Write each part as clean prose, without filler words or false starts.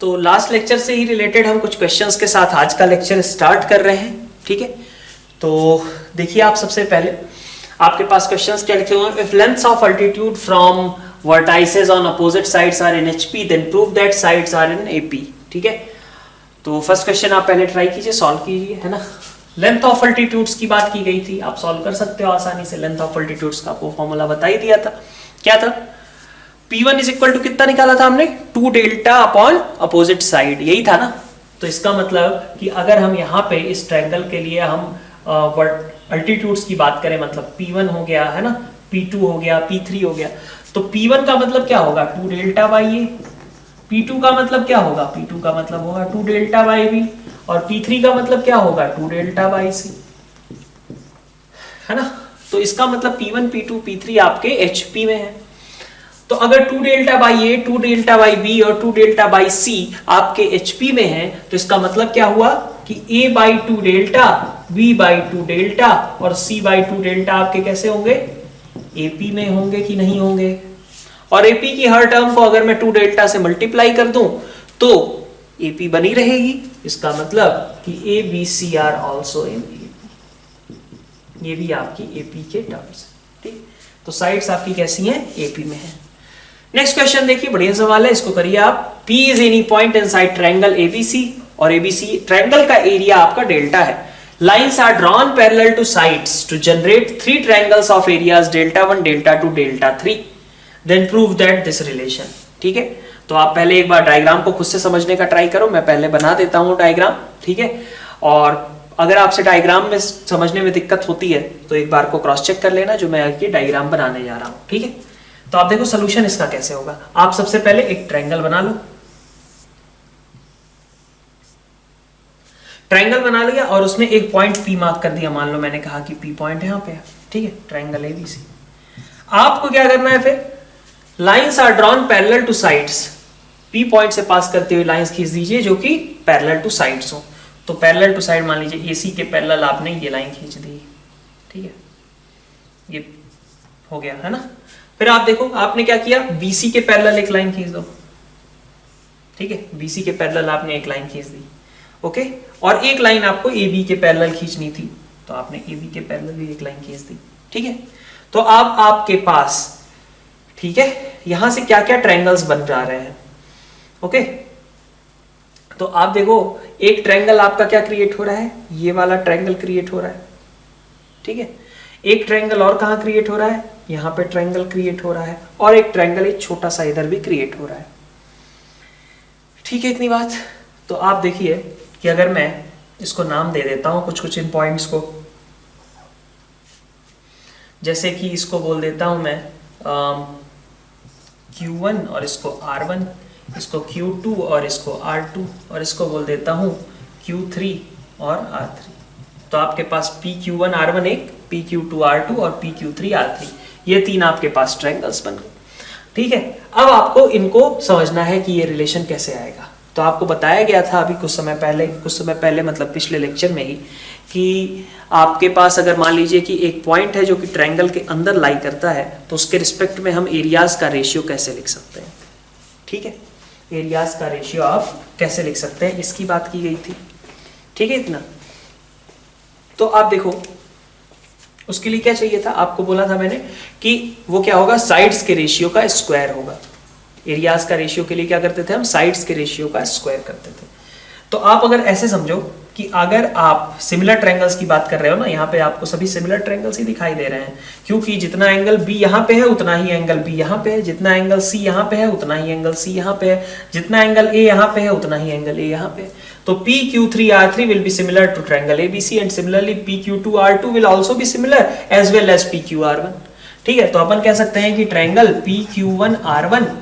तो last lecture से ही related हम कुछ क्वेश्चंस के साथ आज का लेक्चर स्टार्ट कर रहे हैं, ठीक है। तो देखिए, आप सबसे पहले आपके पास क्वेश्चंस क्या लिखे हुए हैं। If lengths of altitude from vertices on opposite sides are in HP then prove that sides are in AP, ठीक है। तो फर्स्ट क्वेश्चन आप पहले ट्राई कीजिए, सॉल्व कीजिए, है ना। लेंथ ऑफ अल्टीट्यूड्स की बात की गई थी, आप सॉल्व कर सकते हो आसानी से। लेंथ ऑफ अल्टीट्यूड्स का आपको फॉर्मूला बता ही दिया था, क्या था। P1 इज इक्वल टू कितना निकाला था हमने, 2 डेल्टा अपॉन अपोजिट साइड, यही था ना। तो इसका मतलब कि अगर हम यहाँ पे इस ट्रायंगल के लिए हम अल्टीट्यूड्स की बात करें, मतलब P1 हो गया, है ना, P2 हो गया, P3 हो गया, तो P1 का मतलब क्या होगा, 2 डेल्टा बाई ए। P2 का मतलब क्या होगा, P2 का मतलब होगा 2 डेल्टा बाई बी। और P3 का मतलब क्या होगा, 2 डेल्टा बाई सी, है ना। तो इसका मतलब P1, P2, P3 आपके HP में है। तो अगर 2 delta by A, 2 delta by B और 2 डेल्टा बाई सी आपके HP में है, तो इसका मतलब क्या हुआ कि A by 2 delta, B by 2 delta और C बाई 2 डेल्टा आपके कैसे होंगे, AP में होंगे कि नहीं होंगे। और AP की हर टर्म को अगर मैं 2 डेल्टा से मल्टीप्लाई कर दूं तो AP बनी रहेगी। इसका मतलब कि A, B, C are also in AP, ये भी आपकी AP के टर्म्स, ठीक। तो साइड्स आपकी कैसी हैं, AP में है। नेक्स्ट क्वेश्चन देखिए, बढ़िया सवाल है, इसको करिए आप। P is any point inside triangle ABC, और ABC ट्रायंगल का एरिया आपका डेल्टा है। Lines are drawn parallel to sides to generate 3 triangles of areas delta 1, delta 2, delta 3, then prove that this relation, ठीक है। तो आप पहले एक बार डायग्राम को खुद से समझने का ट्राई करो, मैं पहले बना देता हूं डायग्राम, ठीक है। और अगर आपसे डायग्राम में समझने में दिक्कत होती है तो एक बार को क्रॉस चेक कर लेना जो मैं आगे डायग्राम बनाने जा रहा हूं, ठीक है। तो आप देखो सोल्यूशन इसका कैसे होगा। आप सबसे पहले एक ट्रायंगल बना लो, ट्रायंगल बना लिया और उसमें एक पॉइंट P मार्क कर दिया। मान लो मैंने कहा कि P पॉइंट यहां पे है, ठीक है, ट्रायंगल ABC। आपको क्या करना है फिर, lines are drawn parallel to sides, P point से पास करते हुए लाइंस खींच दीजिए जो कि पैरेलल टू साइड्स हो। तो पैरेलल टू साइड मान लीजिए AC के पैरेलल आपने ये लाइन खींच दी, ठीक है, ये हो गया, है ना। फिर आप देखो आपने क्या किया, BC के पैरेलल एक लाइन खींच दो, ठीक है, BC के पैरेलल आपने एक लाइन खींच दी, ओके। और एक लाइन आपको AB के पैरेलल खींचनी थी, तो आपने AB के पैरेलल भी एक लाइन खींच दी, ठीक है। तो अब आपके पास, ठीक है, यहां से क्या क्या ट्रायंगल्स बन जा रहे हैं, ओके। तो आप देखो एक ट्रायंगल आपका क्या क्रिएट हो रहा है, ये वाला ट्रायंगल क्रिएट हो रहा है, ठीक है। एक ट्रायंगल और कहां क्रिएट हो रहा है, यहां पे ट्रायंगल क्रिएट हो रहा है, और एक ट्रायंगल एक छोटा सा इधर भी क्रिएट हो रहा है, ठीक है, इतनी बात। तो आप देखिए कि अगर मैं इसको नाम दे देता हूं कुछ कुछ इन पॉइंट्स को, जैसे कि इसको बोल देता हूं मैं Q1 और इसको R1, इसको Q2 और इसको R2, और इसको बोल देता हूं Q3 और R3। तो आपके पास PQ1 R1 एक, PQ2 R2 और PQ3 R3, ये 3 आपके पास ट्रायंगल्स बन गए, ठीक है। अब आपको इनको समझना है कि ये रिलेशन कैसे आएगा। तो आपको बताया गया था अभी कुछ समय पहले मतलब पिछले लेक्चर में ही, कि आपके पास अगर मान लीजिए कि एक पॉइंट है जो कि ट्रायंगल के अंदर लाई करता है, तो उसके रिस्पेक्ट में हम एरियाज का रेशियो कैसे लिख सकते हैं, ठीक है। एरियाज का रेशियो आप कैसे लिख सकते हैं, इसकी बात की गई थी, ठीक है, इतना। तो आप देखो उसके लिए क्या चाहिए था, आपको बोला था मैंने कि वो क्या होगा, साइड्स के रेशियो का स्क्वायर होगा। एरियाज का रेशियो के लिए क्या करते थे हम, साइड्स के रेशियो का स्क्वायर करते थे। तो आप अगर ऐसे समझो कि अगर आप सिमिलर ट्रायंगल्स की बात कर रहे हो ना, यहाँ पे आपको सभी सिमिलर ट्रायंगल्स ही दिखाई दे रहे हैं, क्योंकि जितना एंगल B यहाँ पे है उतना ही एंगल B यहाँ पे है, जितना एंगल C यहाँ पे है उतना ही एंगल C यहाँ पे है, जितना एंगल A यहाँ पे है उतना ही एंगल A यहाँ पे है। तो PQ3 R3 will be similar to triangle ABC and similarly PQ2 R2 will also be similar as well as PQ R1, ठीक है। तो अपन कह सकते हैं कि triangle PQ1 R1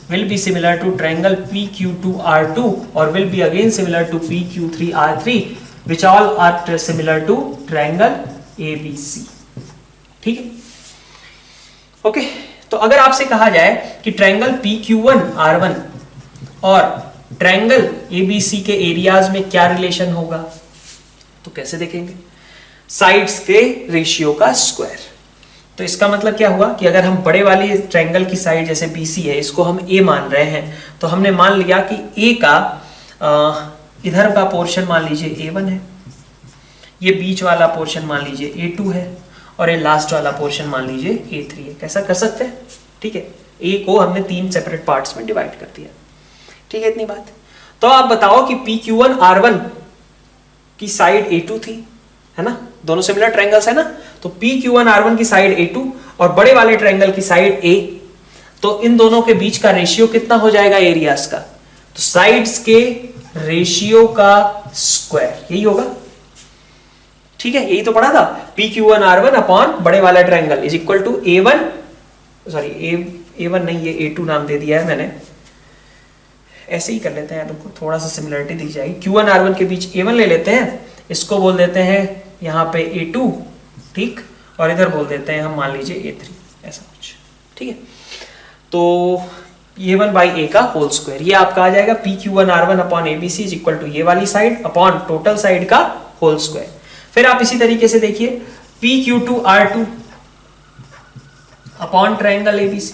will be similar to triangle PQ2 R2 or will be again similar to PQ3 R3 which all are similar to triangle ABC, ठीक है, okay. तो अगर आपसे कहा जाए कि ट्रायंगल PQ1 R1 और ट्रायंगल ABC के एरियाज में क्या रिलेशन होगा, तो कैसे देखेंगे, साइड्स के रेशियो का स्क्वायर, तो इसका मतलब क्या हुआ कि अगर हम बड़े वाली ट्रायंगल की साइड जैसे BC है, इसको हम A मान रहे हैं, तो हमने मान लिया कि A का इधर का पोर्शन मान लीजिए A1 है, ये बीच वाला पोर्शन मान लीजिए A2 है, और ये लास्ट वाला पोर्शन मान लीजिए A3 है। कैसा कर सकते हैं? ठीक है, A को हमने 3 सेपरेट पार्ट्स में डिवाइड कर दिया। ठीक है, इतनी बात। तो आप बताओ कि PQ1 R1 की साइड A2 थी, है ना, दोनों सिमिलर ट्रायंगल्स है ना, तो PQ1 R1 की साइड A2 और बड़े वाले ट्रायंगल की साइड A, तो इन दोनों के बीच का रेशियो कितना हो जाएगा एरियाज का? तो साइड्स के रेशियो का स्क्वायर, यही होगा। ठीक है, यही तो पढ़ा था, PQ1 R1 अपॉन बड़े वाला triangle is equal to A1, sorry A1 नहीं, ये A2 नाम दे दिया है मैंने, ऐसे ही कर लेते हैं, तुमको थोड़ा सा सिमिलरिटी दिख जाएगी। Q1 R1 के बीच A1 ले लेते हैं, इसको बोल देते हैं यहाँ पे A2, ठीक, और इधर बोल देते हैं हम मान लीजिए A3, ऐसा कुछ। ठीक है, तो A1 बाई A का होल स्क्वायर, ये आपका आ जाएगा PQ1 R1 upon ABC is equal to ये वाली साइड अपॉन टोटल साइड का होल स्क्वायर। फिर आप इसी तरीके से देखिए PQ2 R2 upon triangle ABC,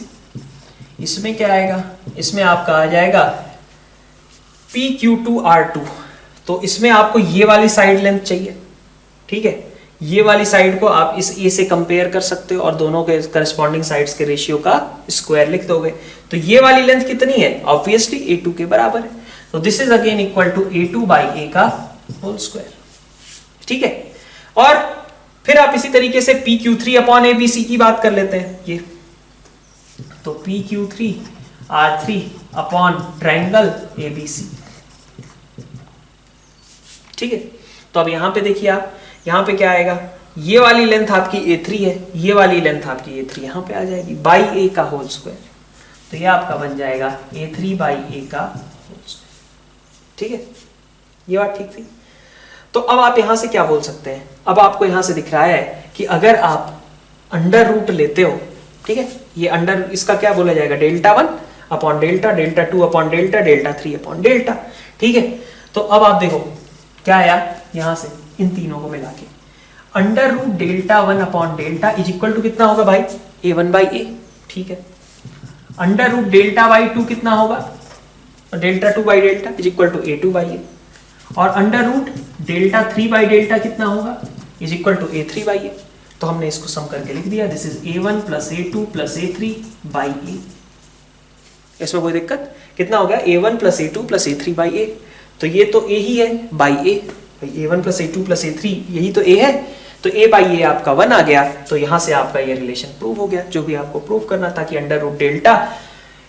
इसमें क्या आएगा? इसमें आपका आ जाएगा PQ2 R2, तो इसमें आपको ये वाली साइड लेंथ चाहिए। ठीक है, ये वाली साइड को आप इस A से कंपेयर कर सकते हो और दोनों के करस्पॉन्डिंग साइड्स के रेशियो का स्क्वायर लिख दोगे। तो ये वाली लेंथ कितनी है? ऑब्वियसली A2 के बराबर है, तो this is again equal to A2 by A का होल स्क्वायर। ठीक है, और फिर आप इसी तरीके से PQ3 अपॉन ABC की बात कर लेते हैं, ये तो PQ3 R3 upon triangle ABC। ठीक है, तो अब यहां पे देखिए आप, यहां पे क्या आएगा? ये वाली लेंथ आपकी A3 है, ये वाली लेंथ आपकी A3 यहां पे आ जाएगी बाई A का होल स्क्वायर, तो ये आपका बन जाएगा A3 बाई A का होल स्क्वायर। ठीक है, ये बात ठीक थी। तो अब आप यहां से क्या बोल सकते हैं? अब आपको यहां से दिख रहा है कि अगर आप अंडर रूट लेते हो, ठीक है, ये अंडर, इसका क्या बोला जाएगा? Delta 1 upon delta, delta 2 upon delta, delta 3 upon delta. ठीक है, तो अब आप देखो क्या आया यहां से, इन तीनों को मिला के under root delta 1 upon delta is equal to कितना होगा भाई? A1 by A। ठीक है, अंडर रूट डेल्टा बाई 2 कितना होगा? Delta 2 by delta is equal to A2 by A, और under root delta 3 by delta कितना होगा? Is equal to A3 by A। तो हमने इसको सम करके लिख दिया, this is A1 plus A2 plus A3 by A। इसमें कोई दिक्कत? कितना हो गया? A1 plus A2 plus A3 by A। तो ये तो A ही है by A, A1 plus A2 plus A3 यही तो A है, तो A बाई A आपका 1 आ गया। तो यहां से आपका ये रिलेशन प्रूव हो गया, जो भी आपको प्रूव करना था कि under root delta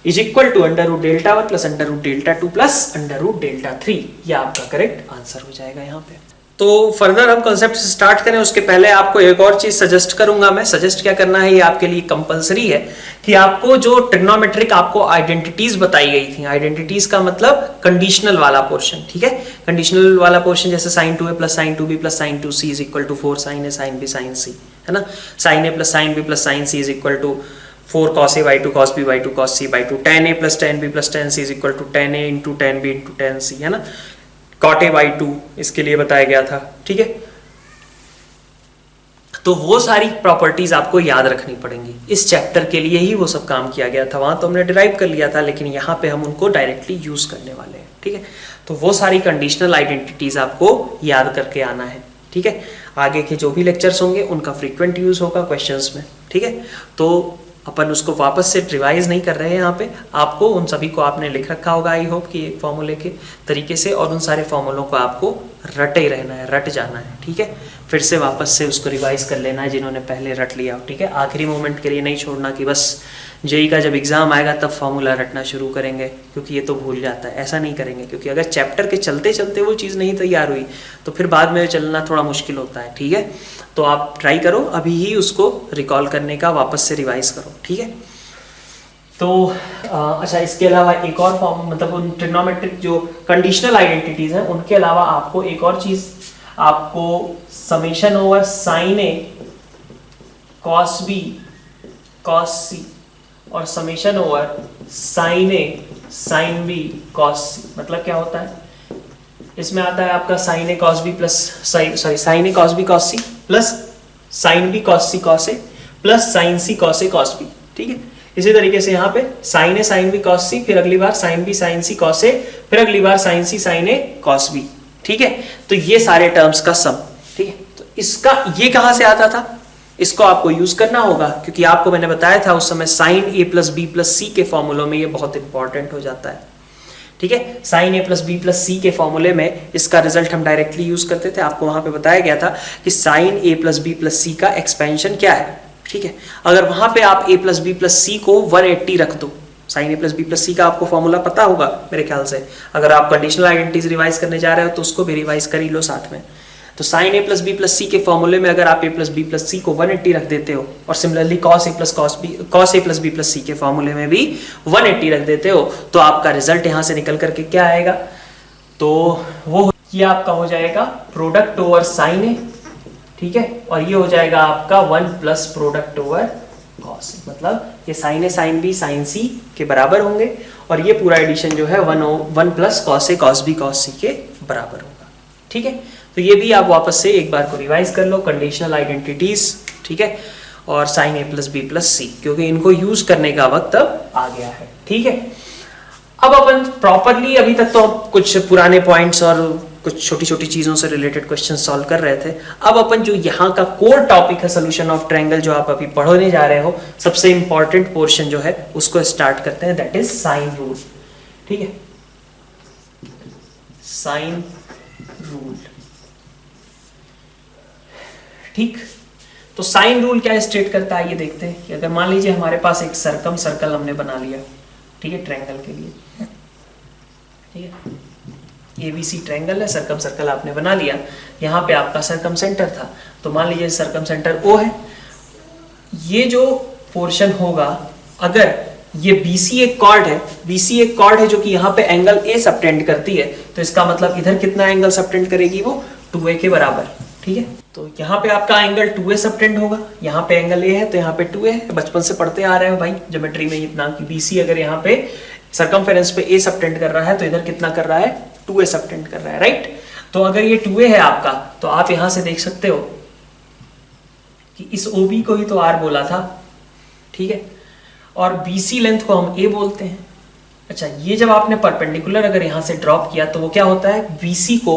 is equal to under root delta 1 plus under root delta 2 plus under root delta 3। ये आपका करेक्ट आंसर हो जाएगा यहाँ पे। तो फर्दर हम कॉन्सेप्ट से स्टार्ट करें उसके पहले आपको एक और चीज सजेस्ट करूंगा मैं। सजेस्ट क्या करना है, ये आपके लिए कंपलसरी है कि आपको जो ट्रिग्नोमेट्रिक आपको आइडेंटिटीज बताई गई थी, आइडेंटिटीज का मतलब कंडीशनल वाला पोर्शन, ठीक है, कंडीशनल वाला पोर्शन जैसे sin 2a plus sin 2b plus sin 2c is equal to 4 sin a sin b sin c, है ना, sin a plus sin b plus sin c is equal to 4 cos a by 2 cos b by 2 cos c by 2, tan a plus tan b plus tan c is equal to tan a into tan b into tan c, है ना, cot a by 2 इसके लिए बताया गया था। ठीक है, तो वो सारी प्रॉपर्टीज आपको याद रखनी पड़ेंगी। इस चैप्टर के लिए ही वो सब काम किया गया था, वहां तो हमने डिराइव कर लिया था, लेकिन यहाँ पे हम उनको डायरेक्टली यूज करने वाले हैं। ठीक है, तो वो सारी कंडीशनल आइडेंटिटीज आपको याद करके आना है। ठीक है, आगे के जो भी लेक्चर्स होंगे उनका फ्रीक्वेंट यूज होगा क्वेश्चंस में। ठीक है, तो अपन उसको वापस से रिवाइज नहीं कर रहे हैं, यहाँ पे आपको उन सभी को आपने लिख रखा होगा आई होप कि एक फॉर्मूले के तरीके से, और उन सारे फॉर्मूलों को आपको रटे ही रहना है, रट जाना है। ठीक है, फिर से वापस से उसको रिवाइज कर लेना है जिन्होंने पहले रट लिया। ठीक है, आखिरी मोमेंट के लिए नहीं छोड़ना कि बस जेई का जब एग्जाम आएगा तब फॉर्मूला रटना शुरू करेंगे, क्योंकि ये तो भूल जाता है। ऐसा नहीं करेंगे, क्योंकि अगर चैप्टर के चलते चलते वो चीज़ नहीं तैयार हुई तो फिर बाद में चलना थोड़ा मुश्किल होता है। ठीक है, तो आप ट्राई करो अभी ही उसको रिकॉल करने का, वापस से रिवाइज करो। ठीक है, तो अच्छा, इसके अलावा एक और फॉर्म, मतलब उन ट्रिग्नोमेट्रिक जो कंडीशनल आइडेंटिटीज हैं उनके अलावा आपको एक और चीज, आपको summation over sine A cos B cos C और summation over sine A sine B cos C, मतलब क्या होता है, इसमें आता है आपका sine A cos B plus sine A cos B cos C plus sine B cos C cos A plus sine C cos A cos B, ठीक है। इसी तरीके से यहाँ पे sine A sine B cos C, फिर अगली बार sine B sine C cos ए, फिर अगली बार sign C sign A cos B, ठीक है। तो ये सारे टर्म्स का सम, ठीक है। तो इसका ये कहां से आता था, इसको आपको यूज करना होगा, क्योंकि आपको मैंने बताया था उस समय sign A plus B plus सी के फॉर्मूलों में ये बहुत इंपॉर्टेंट हो जाता है, ठीक है। Sign A plus B plus सी के फॉर्मूले में इसका रिजल्ट हम डायरेक्टली यूज करते थे। आपको वहां पे बताया गया था कि sign A plus B plus सी का एक्सपेंशन क्या है, ठीक है। अगर वहां पे आप a प्लस बी प्लस सी को 180 रख दो, sign A plus B plus सी का आपको फॉर्मूला पता होगा मेरे ख्याल से, अगर आप कंडीशनल आइडेंटिटीज रिवाइज करने जा रहे हो तो उसको भी रिवाइज कर ही लो साथ में। तो sign A plus B plus सी के फॉर्मूले में अगर आप a प्लस बी प्लस सी को 180 रख देते हो, और similarly cos A plus B plus सी के फॉर्मूले में भी 180 रख देते हो, तो आपका रिजल्ट यहां से निकल करके क्या आएगा, तो वो ये आपका हो जाएगा प्रोडक्ट ओवर साइन ए, ठीक है, और ये हो जाएगा आपका 1 प्लस प्रोडक्ट ओवर कॉस, मतलब ये sign A sine B sine सी के बराबर होंगे, और ये पूरा एडिशन जो है 1 plus cos A cos B cos सी के बराबर होगा, ठीक है। तो ये भी आप वापस से एक बार को रिवाइज कर लो, कंडीशनल आइडेंटिटीज, ठीक है, और sine A plus B plus सी, क्योंकि इनको यूज करने का वक्त अब आ गया है, ठीक है। अब अपन प्रॉपरली, अभी तक तो कुछ पुराने पॉइंट्स और कुछ छोटी छोटी चीजों से रिलेटेड क्वेश्चन सॉल्व कर रहे थे। अब अपन जो यहाँ का कोर टॉपिक है सोल्यूशन ऑफ ट्रायंगल, जो आप अभी पढ़ने जा रहे हो, सबसे इंपॉर्टेंट पोर्शन जो है उसको स्टार्ट करते हैं, दैट इज साइन रूल, ठीक है। साइन रूल, ठीक। तो साइन रूल क्या स्टेट करता है ये देखते हैं कि अगर मान लीजिए हमारे पास एक सर्कल हमने बना लिया, ठीक है, ट्रायंगल के लिए, ठीक है, एबीसी ट्रायंगल है, सर्कल आपने बना लिया, यहाँ पे आपका सर्कम सेंटर था, तो मान लीजिए सर्कम सेंटर O है। ये जो पोर्शन होगा, अगर ये BC एक कॉर्ड है, BC एक कॉर्ड है जो कि यहाँ पे एंगल A सबटेंड करती है, तो इसका मतलब इधर कितना एंगल सबटेंड करेगी, वो 2A के बराबर, ठीक है। तो यहाँ पे आपका एंगल 2A सबटेंड होगा, यहाँ पे एंगल A है तो यहाँ पे 2A है, बचपन से पढ़ते आ रहे हो भाई ज्योमेट्री में इतना कि BC अगर यहाँ पे सर्कमफेरेंस पे A सबटेंड कर रहा है तो इधर कितना कर रहा है, 2A सबटेंड कर रहा है, राइट। तो अगर ये 2A है आपका, तो आप यहां से देख सकते हो कि इस OB को ही तो R बोला था, ठीक है, और BC लेंथ को हम A बोलते हैं। अच्छा, ये जब आपने परपेंडिकुलर अगर यहां से ड्रॉप किया तो वो क्या होता है, BC को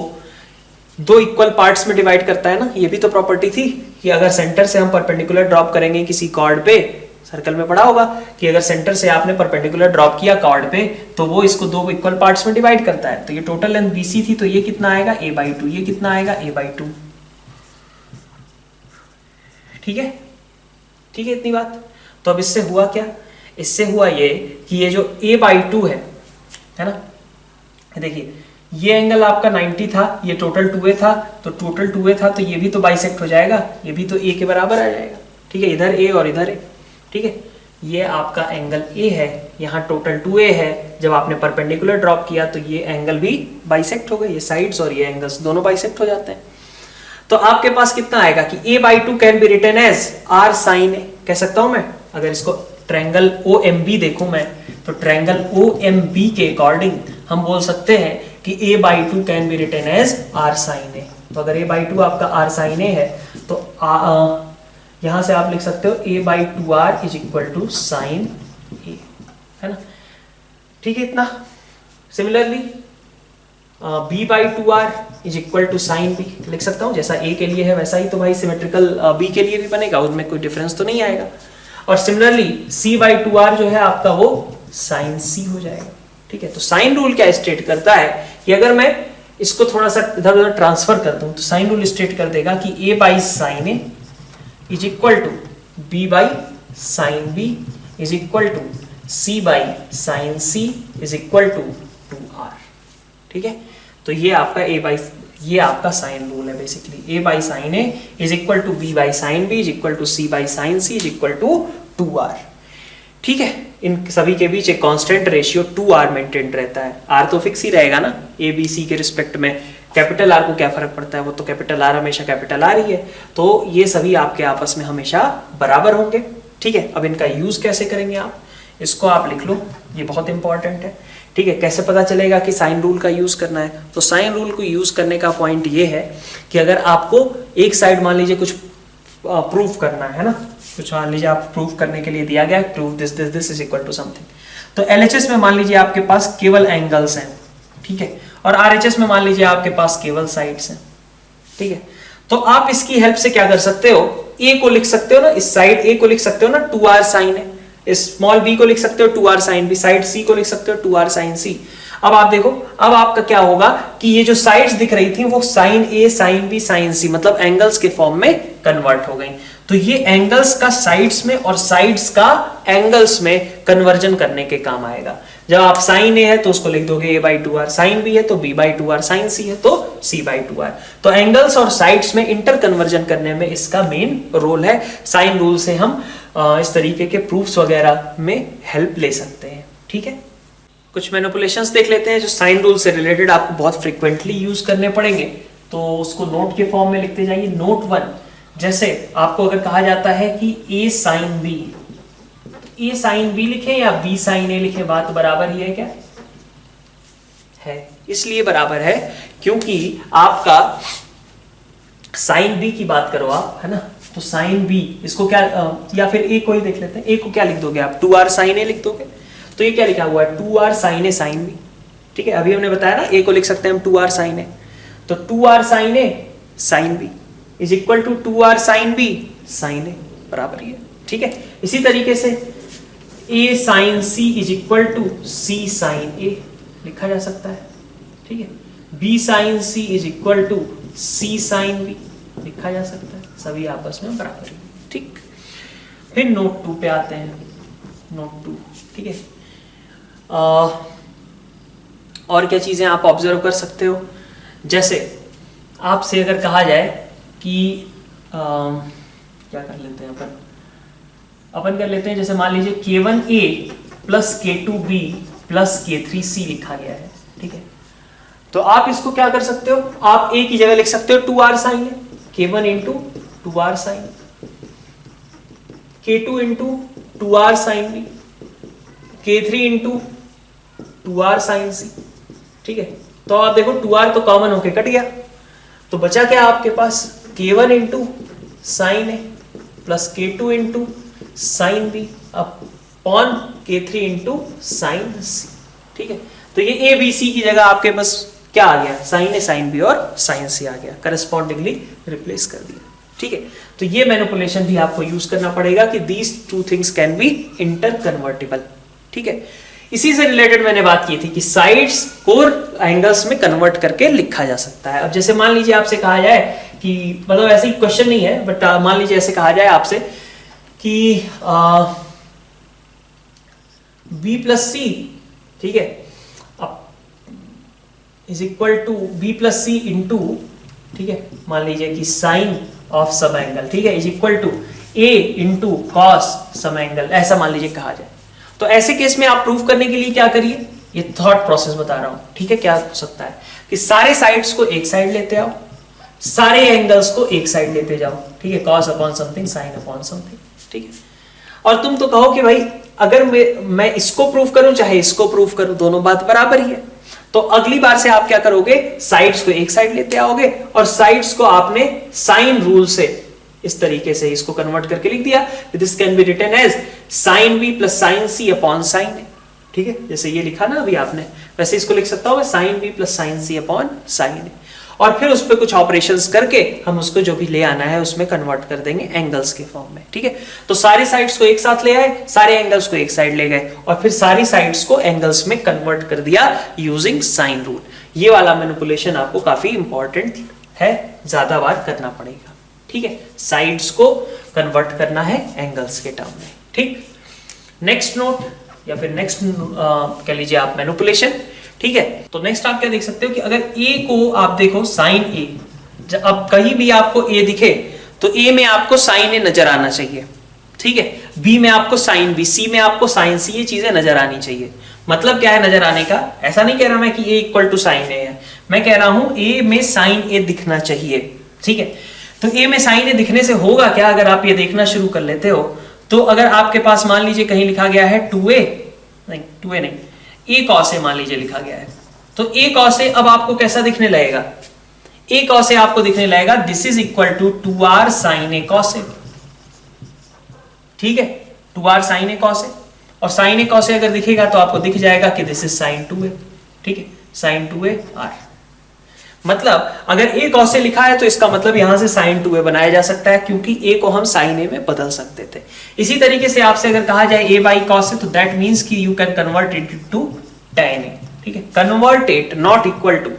2 इक्वल पार्ट्स में डिवाइड करता है ना, ये भी तो प्रॉपर्टी थी कि अगर सेंटर से हम परपेंडिकुलर ड्रॉप करेंगे किसी कॉर्ड पे, सर्कल में पढ़ा होगा कि अगर सेंटर से आपने परपेंडिकुलर ड्रॉप किया कॉर्ड पे तो वो इसको 2 इक्वल पार्ट्स में डिवाइड करता है। तो ये टोटल लेंथ BC थी, तो ये कितना आएगा, A/2, ये कितना आएगा, A/2, ठीक है, ठीक है, इतनी बात। तो अब इससे हुआ क्या, इससे हुआ ये कि ये जो A/2 है ना, देखिए ये एंगल आपका 90 था, ये टोटल 2A था, तो टोटल 2A था तो ये भी तो बाइसेक्ट हो जाएगा, ये भी तो A के बराबर आ जाएगा, ठीक है, इधर A और इधर A, ठीक है। ये आपका एंगल A है, यहाँ टोटल 2A है, जब आपने परपेंडिकुलर ड्रॉप किया तो ये एंगल भी बाइसेक्ट हो गए, ये साइड्स और ये एंगल्स दोनों बाइसेक्ट हो जाते हैं। तो आपके पास कितना आएगा कि A/2 can be written as R sin A, कह सकता हूं मैं। अगर इसको ट्रायंगल OMB देखूं मैं, तो ट्रायंगल OMB के अकॉर्डिंग हम बोल सकते हैं कि A/2 can be written as R sin A। तो अगर A/2 आपका R sin A है तो यहां से आप लिख सकते हो A/2R is equal to sine A, है ना, ठीक है, इतना। Similarly B/2R is equal to sine B लिख सकता हूं, जैसा A के लिए है वैसा ही तो भाई सिमेट्रिकल B के लिए भी बनेगा, उसमें कोई डिफरेंस तो नहीं आएगा। और सिमिलरली C/2R जो है आपका वो साइन C हो जाएगा, ठीक है। तो साइन रूल क्या स्टेट करता है कि अगर मैं इसको थोड़ा सा इधर उधर ट्रांसफर कर दूं तो साइन रूल स्टेट कर देगा कि A/sin A is equal to B/sin B is equal to C/sin C is equal to 2R, ठीक है। तो ये आपका ये आपका साइन रूल है basically, A/sin A is equal to B/sin B is equal to C/sin C is equal to 2R, ठीक है। इन सभी के बीच एक कांस्टेंट रेशियो 2R मेंटेन रहता है, R तो फिक्स ही रहेगा ना, ABC के रिस्पेक्ट में कैपिटल R को क्या फर्क पड़ता है, वो तो कैपिटल R हमेशा कैपिटल R ही है, तो ये सभी आपके आपस में हमेशा बराबर होंगे, ठीक है। अब इनका यूज कैसे करेंगे आप, इसको आप लिख लो, ये बहुत इंपॉर्टेंट है, ठीक है। कैसे पता चलेगा कि साइन रूल का यूज करना है, तो साइन रूल को यूज करने का पॉइंट ये है कि अगर आपको एक साइड मान लीजिए कुछ प्रूफ करना है ना, कुछ मान लीजिए आप प्रूफ करने के लिए दिया गया, proof this is equal to something. तो एलएचएस में मान लीजिए आपके पास केवल एंगल्स हैं, ठीक है, और आरएचएस में मान लीजिए आपके पास केवल साइड्स हैं, ठीक है। तो आप इसकी हेल्प से क्या कर सकते हो, ए को लिख सकते हो ना, इस साइड ए को लिख सकते हो ना 2r साइन है, स्मॉल बी को लिख सकते हो 2r साइन बी, साइड सी को लिख सकते हो 2r साइन सी। अब आप देखो, अब आपका क्या होगा कि ये जो साइड्स दिख रही थी वो sign A sine B sine सी मतलब एंगल्स के फॉर्म में कन्वर्ट हो गई। तो ये एंगल्स का साइड्स में और साइड्स का एंगल्स में कन्वर्जन करने के काम आएगा। जब आप साइन ए है तो उसको लिख दोगे a by 2r, sine B है तो b बाई 2r, साइन सी है तो c बाई 2r। तो एंगल्स और साइड्स में इंटर कन्वर्जन करने में इसका मेन रोल है। साइन रूल से हम इस तरीके के प्रूफ्स वगैरह में हेल्प ले सकते हैं, ठीक है। कुछ मैनिपुलेशंस देख लेते हैं जो साइन रूल से रिलेटेड आपको बहुत फ्रीक्वेंटली यूज करने पड़ेंगे, तो उसको नोट के फॉर्म में लिखते जाइए। नोट 1, जैसे आपको अगर कहा जाता है कि a sine b, a sine b लिखें या b साइन a लिखें, बात बराबर ही है क्या? है, इसलिए बराबर है क्योंकि आपका साइन b की बात करो आप, है ना, तो साइन b इसको क्या या फिर a को ही देख लेते हैं, a को क्या लिख दोगे आप 2r साइन a लिख दोगे, तो ये क्या लिखा हुआ है 2r sine a sine b, ठीक है। अभी हमने बताया ना a को लिख सकते हैं हम 2r साइन a, तो 2r sine a sine b is equal to 2r sine b sine a, बराबर ही है, ठीक है। इसी तरीके से a sine c is equal to c sine a लिखा जा सकता है, ठीक है। b sine c is equal to c sine b लिखा जा सकता है, सभी आपस में बराबर है, ठीक। फिर नोट 2 पे आते हैं, नोट 2, ठीक है। और क्या चीजें आप ऑब्जर्व कर सकते हो, जैसे आपसे अगर कहा जाए कि क्या कर लेते हैं अपन कर लेते हैं, जैसे मान लीजिए k1a plus k2b plus k3c लिखा गया है, ठीक है। तो आप इसको क्या कर सकते हो, आप a की जगह लिख सकते हो 2r साइन है, k1 into 2r sine, k2 into 2r sine b, k3 into 2r sine c, ठीक है। तो आप देखो 2r तो कॉमन होके कट गया, तो बचा क्या आपके पास k1 into sine A plus k2 into sine B upon k3 into sine C, ठीक है। तो ये a b c की जगह आपके पास क्या आ गया, साइन ए साइन बी और साइन सी आ गया, करस्पॉन्डिंगली रिप्लेस कर दिया, ठीक है। तो ये मैनिपुलेशन भी आपको यूज करना पड़ेगा कि these two things can be inter convertible, ठीक है। इसी से रिलेटेड मैंने बात की थी कि साइड्स को एंगल्स में कन्वर्ट करके लिखा जा सकता है। अब जैसे मान लीजिए आपसे कहा जाए कि, मतलब ऐसे ही क्वेश्चन नहीं है, बट मान लीजिए ऐसे कहा जाए आपसे कि b प्लस सी, ठीक है, is equal to b plus सी इंटू, ठीक है, मान लीजिए कि साइन ऑफ सम एंगल, ठीक है, is equal to a into cos some angle, ऐसा मान लीजिए कहा जाए। तो ऐसे केस में आप प्रूव करने के लिए क्या करिए, ये थॉट प्रोसेस बता रहा हूं, ठीक है। क्या हो सकता है कि सारे साइड्स को एक साइड लेते आओ, सारे एंगल्स को एक साइड लेते जाओ, ठीक है, cos upon something sine upon something, ठीक है। और तुम तो कहो कि भाई अगर मैं इसको प्रूव करूं चाहे इसको प्रूव करूं, दोनों बात बराबर ही है। तो अगली बार से आप क्या करोगे, साइड्स को एक साइड लेते आओगे और साइड्स को आपने साइन रूल से इस तरीके से इसको कन्वर्ट करके लिख दिया, this can be written as sine B plus sine C upon sine A, ठीक है। जैसे ये लिखा ना अभी आपने, वैसे इसको लिख सकता हूं sign B plus sine C upon sine A, और फिर उस पर कुछ ऑपरेशंस करके हम उसको जो भी ले आना है उसमें कन्वर्ट कर देंगे एंगल्स के फॉर्म में, ठीक है। तो सारी साइड्स को एक साथ ले आए, सारे एंगल्स को एक साइड ले गए और फिर सारी साइड्स को एंगल्स में कन्वर्ट कर दिया यूजिंग साइन रूल। ये वाला मैनिपुलेशन आपको काफी इंपॉर्टेंट है, ज्यादा बार करना पड़ेगा, ठीक है। साइड्स को कन्वर्ट करना है एंगल्स के टर्म में, ठीक। नेक्स्ट नोट या फिर नेक्स्ट कह लीजिए आप मैनिपुलेशन, ठीक है। तो नेक्स्ट आप क्या देख सकते हो कि अगर a को आप देखो साइन a, अब कहीं भी आपको a दिखे तो a में आपको साइन a नजर आना चाहिए, ठीक है। b में आपको साइन b, c में आपको साइन c, ये चीजें नजर आनी चाहिए। मतलब क्या है नजर आने का, ऐसा नहीं कह रहा मैं कि a equal to sine a है, मैं कह रहा हूं a में साइन a दिखना चाहिए, ठीक है। तो a में साइन a दिखने से होगा क्या, अगर आप ये देखना शुरू कर लेते हो तो अगर आपके पास मान लीजिए कहीं लिखा गया है 2a नहीं a cos a मान लीजिए लिखा गया है, तो a cos a अब आपको कैसा दिखने लगेगा, a cos a आपको दिखने लगेगा this is equal to 2r sin a cos a, ठीक है, 2r sin a cos a, और sin a cos a अगर दिखेगा तो आपको दिख जाएगा कि दिस इज sin 2a, ठीक है, sin 2a r। मतलब अगर a cos a लिखा है तो इसका मतलब यहां से sin 2a बनाया जा सकता है, क्योंकि a को हम sin a में बदल सकते थे। इसी तरीके से आपसे अगर कहा जाए a by cos a, तो दैट मींस कि you can convert it to tan a, ठीक है, convert it not equal to,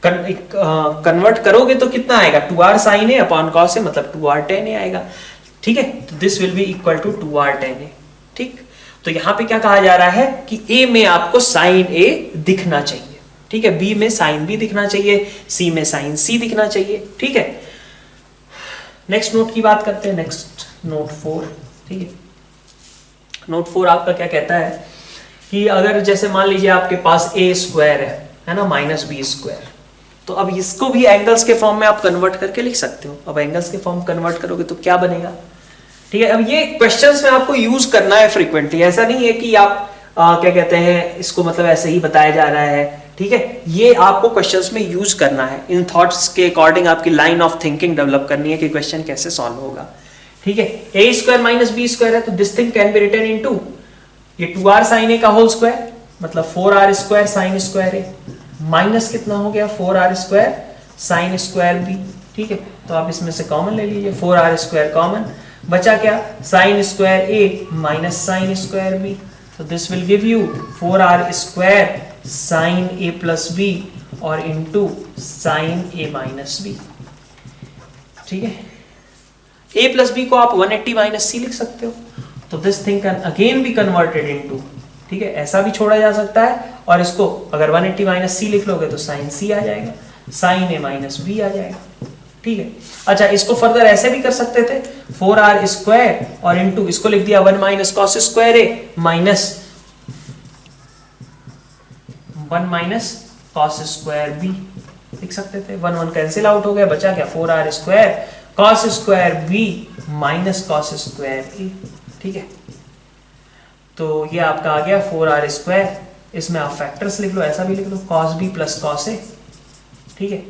convert करोगे तो कितना आएगा, 2r sin a upon cos a, मतलब 2r tan a आएगा, ठीक है, तो this will be equal to 2r tan a, ठीक। तो यहां पे क्या कहा जा रहा है कि a में आपको sin a दिखना चाहिए, ठीक है, b में sin b दिखना चाहिए, c में sin c दिखना चाहिए, ठीक है। नेक्स्ट नोट की बात करते हैं, नेक्स्ट नोट 4, ठीक है। नोट 4 आपका क्या कहता है कि अगर जैसे मान लीजिए आपके पास a स्क्वायर है ना, माइनस बी स्क्वायर, तो अब इसको भी एंगल्स के फॉर्म में आप कन्वर्ट करके लिख सकते हो। अब एंगल्स के फॉर्म कन्वर्ट करोगे तो क्या बनेगा, ठीक है। अब ये क्वेश्चंस में आपको यूज करना है फ्रीक्वेंटली, ऐसा नहीं है कि आप क्या कहते हैं इसको मतलब ऐसे ही बताया जा रहा है, ठीक है, ये आपको क्वेश्चंस में यूज करना है, इन थॉट्स के अकॉर्डिंग आपकी लाइन ऑफ थिंकिंग डेवलप करनी है कि क्वेश्चन कैसे सॉल्व होगा, ठीक है। a square minus B square है तो this thing can be written into ये 2r sin a का होल स्क्वायर, मतलब 4r square sin square a, minus कितना हो गया 4r square sin square b, ठीक है। तो आप इसमें से कॉमन ले लीजिए, 4r स्क्वायर कॉमन, बचा क्या sin square a minus sin square b, तो this will give you 4r square sin a plus b और into sin a minus b, ठीक है। a प्लस b को आप 180 माइनस c लिख सकते हो, तो this thing can again be converted into, ठीक है, ऐसा भी छोड़ा जा सकता है, और इसको अगर 180 माइनस c लिख लोगे तो sin c आ जाएगा, sin a माइनस b आ जाएगा, ठीक है। अच्छा, इसको फर्दर ऐसे भी कर सकते थे, 4r स्क्वायर और इंटू इसको लिख दिया 1 minus cos square a minus 1 minus cos square b लिख सकते थे, 1 1 कैंसिल आउट हो गया, बचा क्या 4r square cos square b minus cos square a, ठीक है। तो ये आपका आ गया 4r स्क्वायर, इसमें आप फैक्टर्स लिख लो, ऐसा भी लिख लो cos b plus cos a, ठीक है,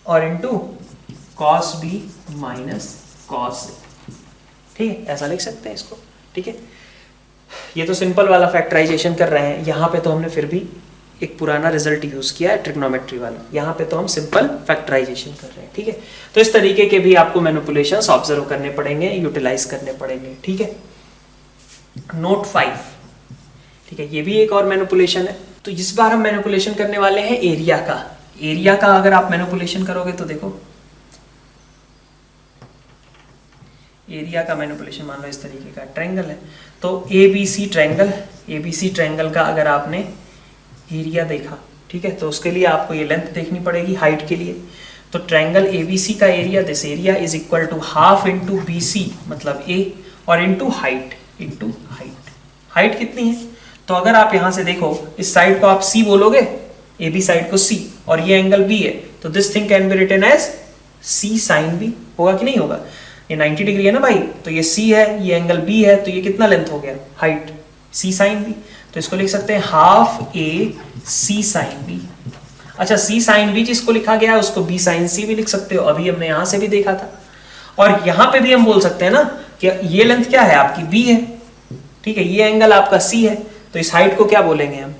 और into cos b minus cos a, ठीक है, ऐसा लिख सकते हैं इसको, ठीक है। ये तो सिंपल वाला फैक्टराइजेशन कर रहे हैं, यहाँ पे तो हमने फिर भी एक पुराना रिजल्ट यूज किया है ट्रिग्नोमेट्री वाला, यहाँ पे तो हम सिंपल फैक्टराइजेशन कर रहे हैं, ठीक है। तो इस तरीके के भी आपको मैनिपुलेशंस ऑब्जर्व करने पड़ेंगे, यूटिलाइज करने पड़ेंगे, ठीक है। नोट 5, ठीक है, ये भी एक और मैनिपुलेशन है। तो इस बार हम मैनिपुलेशन करने वाले हैं एरिया का। एरिया का अगर आप मैनिपुलेशन करोगे तो देखो, एरिया का मैनिपुलेशन मान लो इस तरीके का ट्रायंगल है, तो एबीसी ट्रायंगल का अगर आपने एरिया देखा, ठीक है, तो उसके लिए आपको ये लेंथ देखनी पड़ेगी हाइट के लिए। तो ट्रायंगल एबीसी का area, this area is equal to half into BC मतलब ए, और इंटू हाइट हाइट कितनी है, तो अगर आप यहां से देखो इस साइड को आप सी बोलोगे, ए बी साइड को सी, और ये एंगल बी है, तो this thing can be written as C sine B, होगा कि नहीं होगा, ये 90 डिग्री है ना भाई, तो ये सी है, ये एंगल बी है, तो ये कितना लेंथ हो गया हाइट, सी साइन बी, तो इसको लिख सकते हैं हाफ ए सी साइन बी। अच्छा, सी साइन बी जिसको लिखा गया है उसको बी साइन सी भी लिख सकते हो, अभी हमने यहां से भी देखा था, और यहां पे भी हम बोल सकते हैं ना कि ये लेंथ क्या है आपकी बी है, ठीक है, ये एंगल आपका सी है, तो इस हाइट को क्या बोलेंगे हम,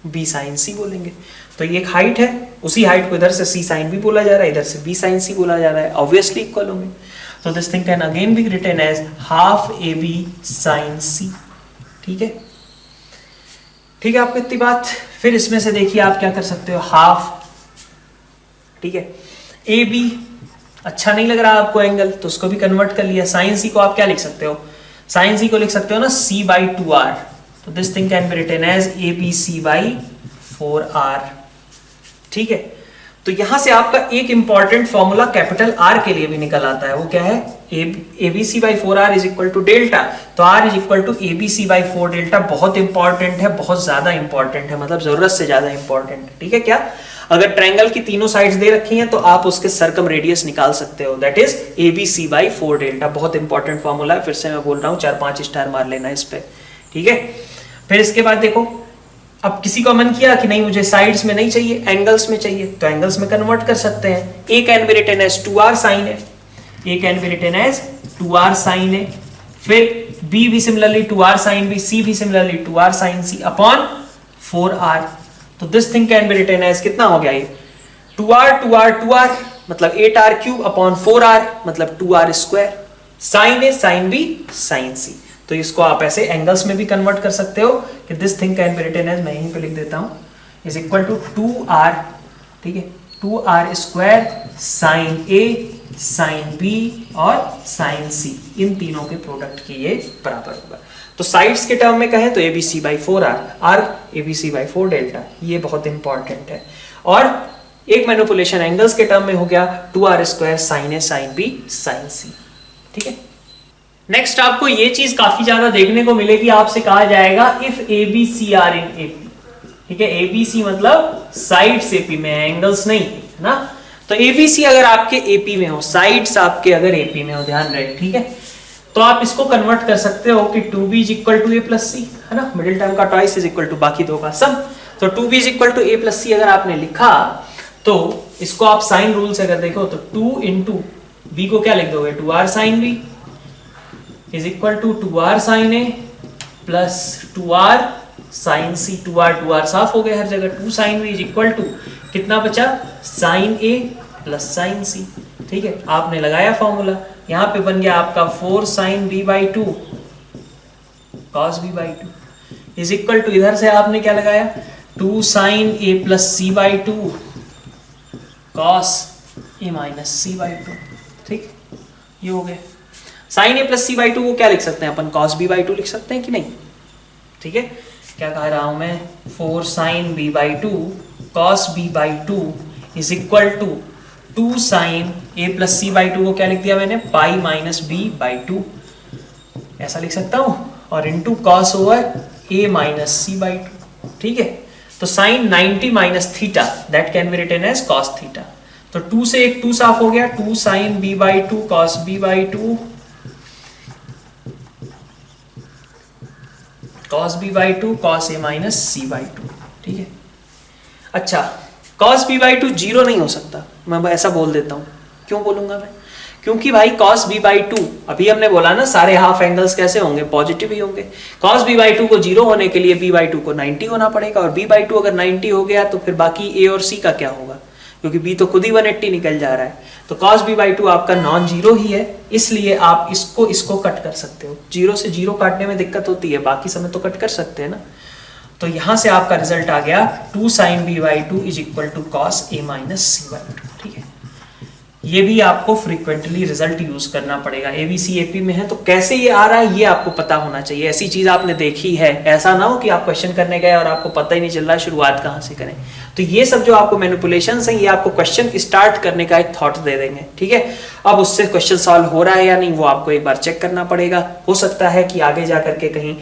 बी साइन सी बोलेंगे। तो ये एक हाइट है, उसी हाइट को इधर से सी साइन बी बोला जा रहा है, इधर से बी साइन सी बोला जा रहा है, ऑब्वियसली इक्वल होंगे। तो this thing can again be written as half A B sine C, ठीक है, ठीक है, आपको इतनी बात। फिर इसमें से देखिए आप क्या कर सकते हो, हाफ, ठीक है, ए बी अच्छा नहीं लग रहा आपको एंगल, तो उसको भी कन्वर्ट कर लिया, साइन सी को आप क्या लिख सकते हो, साइन सी को लिख सकते हो ना सी बाई 2r, तो this thing can be written as A B C by 4r, ठीक है। तो यहां से आपका एक इंपॉर्टेंट फॉर्मूला कैपिटल R के लिए भी निकल आता है, वो क्या है, A B C by 4r is equal to delta, तो R is equal to A B C by 4 delta, बहुत इंपॉर्टेंट है, बहुत ज्यादा इंपॉर्टेंट है, मतलब जरूरत से ज्यादा इंपॉर्टेंट है, ठीक है। क्या, अगर ट्रायंगल की तीनों साइड्स दे रखी हैं तो आप उसके सर्कम रेडियस निकाल सकते हो, that is A B C by 4 delta, बहुत इंपॉर्टेंट फॉर्मूला है, फिर से मैं बोल रहा हूँ, 4-5 स्टार मार लेना इस पे, ठीक है। फिर इसके बाद देखो, अब किसी को मन किया कि नहीं मुझे साइड्स में नहीं चाहिए, एंगल्स में चाहिए, तो एंगल्स में कन्वर्ट कर सकते हैं, A can be written as 2r sin a, A can be written as 2r sine A, फिर B भी similarly 2r sine B, C भी similarly 2r sine C upon 4r। तो this thing can be written as कितना हो गया ये 2r मतलब 8r cube upon 4r मतलब 2r square, sign A sine B sine सी। तो इसको आप ऐसे एंगल्स में भी कन्वर्ट कर सकते हो कि this thing can be written as, मैं यहीं पे लिख देता हूं, इज इक्वल टू 2r, ठीक है, 2r square sine A sine B और साइन सी, इन तीनों के प्रोडक्ट के ये बराबर होगा। तो साइड्स के टर्म में कहें तो ABC by 4r, r ABC by 4 delta, ये बहुत इंपॉर्टेंट है। और एक मैनिपुलेशन एंगल्स के टर्म में हो गया 2r square sine A sine B sine C, ठीक है। नेक्स्ट आपको ये चीज काफी ज्यादा देखने को मिलेगी, आपसे कहा जाएगा if ABC are in AP, ठीक है, ABC मतलब साइड्स AP में है, एंगल्स नहीं, है ना। तो ABC अगर आपके AP में हो, साइड्स आपके अगर AP में हो, ध्यान रहे, ठीक है, तो आप इसको कन्वर्ट कर सकते हो कि 2B is equal to A plus C, है ना, मिडिल टर्म का ट्वाइस इज इक्वल टू बाकी दो का सम। तो 2B is equal to A plus C अगर आपने लिखा तो इसको आप साइन रूल से अगर देखो तो 2 इंटू B को क्या लिख दोगे 2r sine B is equal to 2r sine A plus 2r sine C, 2r साफ हो गया हर जगह, 2 sine B is equal to कितना बचा sine A plus sine C, ठीक है। आपने लगाया फॉर्मूला, यहां पे बन गया आपका 4 sine B by 2 cos B by 2 is equal to, इधर से आपने क्या लगाया 2 sine A plus C by 2 cos A minus C by 2, ठीक, ये हो गया। Sine A plus C by 2 को क्या लिख सकते हैं अपन, कॉस B बाई 2 लिख सकते हैं कि नहीं, ठीक है। क्या कह रहा हूं मैं, 4 sine B by 2 cos B by 2 is equal to 2 sine A plus C by 2 को क्या लिख दिया मैंने पाई माइनस B बाई 2, ऐसा लिख सकता हूं, और into cos over A minus C by 2, ठीक है। तो sine 90 minus theta that can be written as cos theta. तो 2 से एक 2 साफ हो गया, 2 sine B by 2 cos B by 2 cos B by 2 cos A minus C by 2, ठीक है। अच्छा, कॉस B बाई 2 जीरो नहीं हो सकता, मैं ऐसा बोल देता हूं। क्यों बोलूंगा मैं, क्योंकि भाई cos B बाई 2, अभी हमने बोला ना सारे हाफ एंगल्स कैसे होंगे, पॉजिटिव ही होंगे। cos B बाई 2 को जीरो होने के लिए B बाई 2 को 90 होना पड़ेगा, और B बाई 2 अगर 90 हो गया तो फिर बाकी A और C का क्या होगा, क्योंकि B तो खुद ही 180 निकल जा रहा है। तो cos B बाई 2 आपका नॉन जीरो ही है, इसलिए आप इसको कट कर सकते हो। जीरो से जीरो काटने में दिक्कत होती है, बाकी समय तो कट कर सकते हैं ना। तो यहां से आपका रिजल्ट आ गया 2 sine B by 2 is equal to cos A minus C by 2, ठीक है। ये भी आपको फ्रीक्वेंटली रिजल्ट यूज करना पड़ेगा। ABC AP में है तो कैसे ये आ रहा है ये आपको पता होना चाहिए। ऐसी चीज आपने देखी है, ऐसा ना हो कि आप क्वेश्चन करने गए और आपको पता ही नहीं चल रहा शुरुआत कहाँ से करें। तो ये सब जो आपको मैनिपुलेशंस हैं ये आपको क्वेश्चन स्टार्ट करने का एक थॉट दे देंगे, ठीक है। अब उससे क्वेश्चन सॉल्व हो रहा है या नहीं वो आपको एक बार चेक करना पड़ेगा। हो सकता है कि आगे जा करके कहीं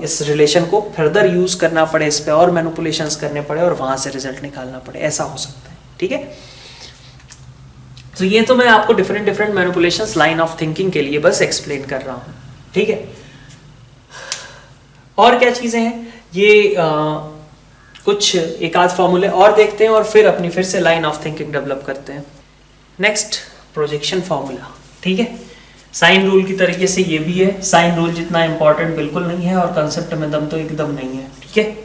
इस रिलेशन को फर्दर यूज करना पड़े, इस पे और मैनिपुलेशंस करने पड़े और वहां से रिजल्ट निकालना पड़े, ऐसा हो सकता है, ठीक है। तो ये तो मैं आपको different manipulations line of thinking के लिए बस एक्सप्लेन कर रहा हूं, ठीक है। और क्या चीजें हैं ये कुछ एक आध फॉर्मूले और देखते हैं और फिर अपनी फिर से लाइन ऑफ थिंकिंग डेवलप करते हैं। नेक्स्ट प्रोजेक्शन फॉर्मूला, ठीक है। साइन रूल की तरीके से ये भी है, साइन रूल जितना इंपॉर्टेंट बिल्कुल नहीं है और कंसेप्ट में दम तो एकदम नहीं है, ठीक है।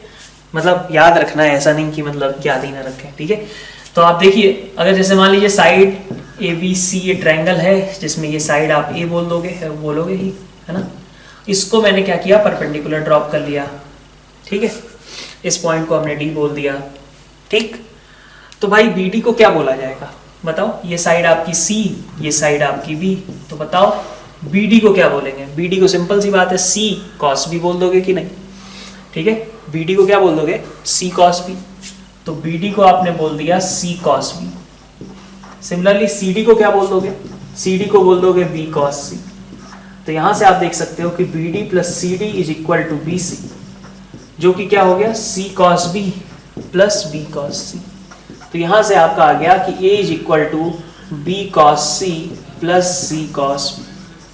मतलब याद रखना है, ऐसा नहीं कि मतलब याद ही ना रखें, ठीक है। तो आप देखिए, अगर जैसे मान लीजिए साइड ABC ये ट्रायंगल है जिसमें ये साइड आप A बोलोगे ही, है ना। इसको मैंने क्या किया, परपेंडिकुलर ड्रॉप कर लिया, ठीक है। इस पॉइंट को हमने D बोल दिया, ठीक। तो भाई BD को क्या बोला जाएगा बताओ, ये साइड आपकी C, ये साइड आपकी B, तो बताओ BD को क्या बोलेंगे। BD को सिंपल सी बात है C cos B बोल दोगे कि नहीं, ठीक है। BD को क्या बोल दोगे, C cos B, तो BD को आपने बोल दिया C cos B। Similarly CD को क्या बोल दोगे, CD को बोल दोगे B cos C। तो यहां से आप देख सकते हो कि BD plus CD is equal to BC, जो कि क्या हो गया C cos B plus B cos C। तो यहां से आपका आ गया कि A is equal to B cos C plus C cos B,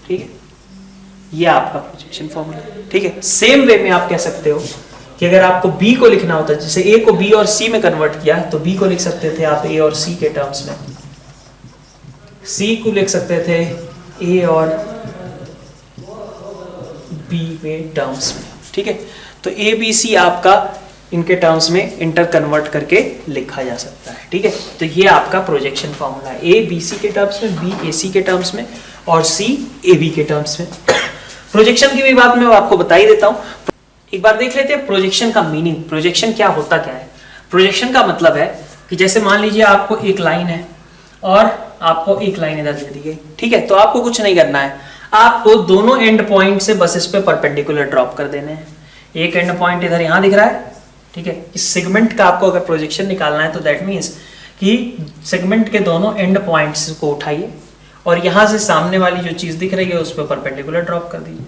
ठीक है। ये आपका प्रोजेक्शन फॉर्मूला, ठीक है। सेम वे में आप कह सकते हो कि अगर आपको B को लिखना होता, जैसे A को B और C में कन्वर्ट किया तो B को लिख सकते थे आप A और C के टर्म्स में, सी को लिख सकते थे ए और बी के टर्म्स में, ठीक है। तो ए बी सी आपका इनके टर्म्स में इंटर कन्वर्ट करके लिखा जा सकता है, ठीक है। तो ये आपका प्रोजेक्शन फॉर्मूला है, ए बी सी के टर्म्स में, बी ए सी के टर्म्स में और सी ए बी के टर्म्स में। प्रोजेक्शन की भी बात मैं आपको बता ही देता हूं। एक बार देख लेते हैं प्रोजेक्शन का मीनिंग। प्रोजेक्शन क्या होता क्या है? प्रोजेक्शन का मतलब है कि जैसे मान लीजिए आपको एक लाइन है और आपको एक लाइन इधर दे दी गई, ठीक है। तो आपको कुछ नहीं करना है, आपको दोनों एंड पॉइंट से बस इस पे परपेंडिकुलर ड्रॉप कर देने हैं। एक एंड पॉइंट इधर यहां दिख रहा है, ठीक है। इस सेगमेंट का आपको अगर प्रोजेक्शन निकालना है तो दैट मीन्स कि सेगमेंट के दोनों एंड पॉइंट्स को उठाइए और यहां से सामने वाली जो चीज दिख रही है उस पर परपेंडिकुलर ड्रॉप कर दीजिए,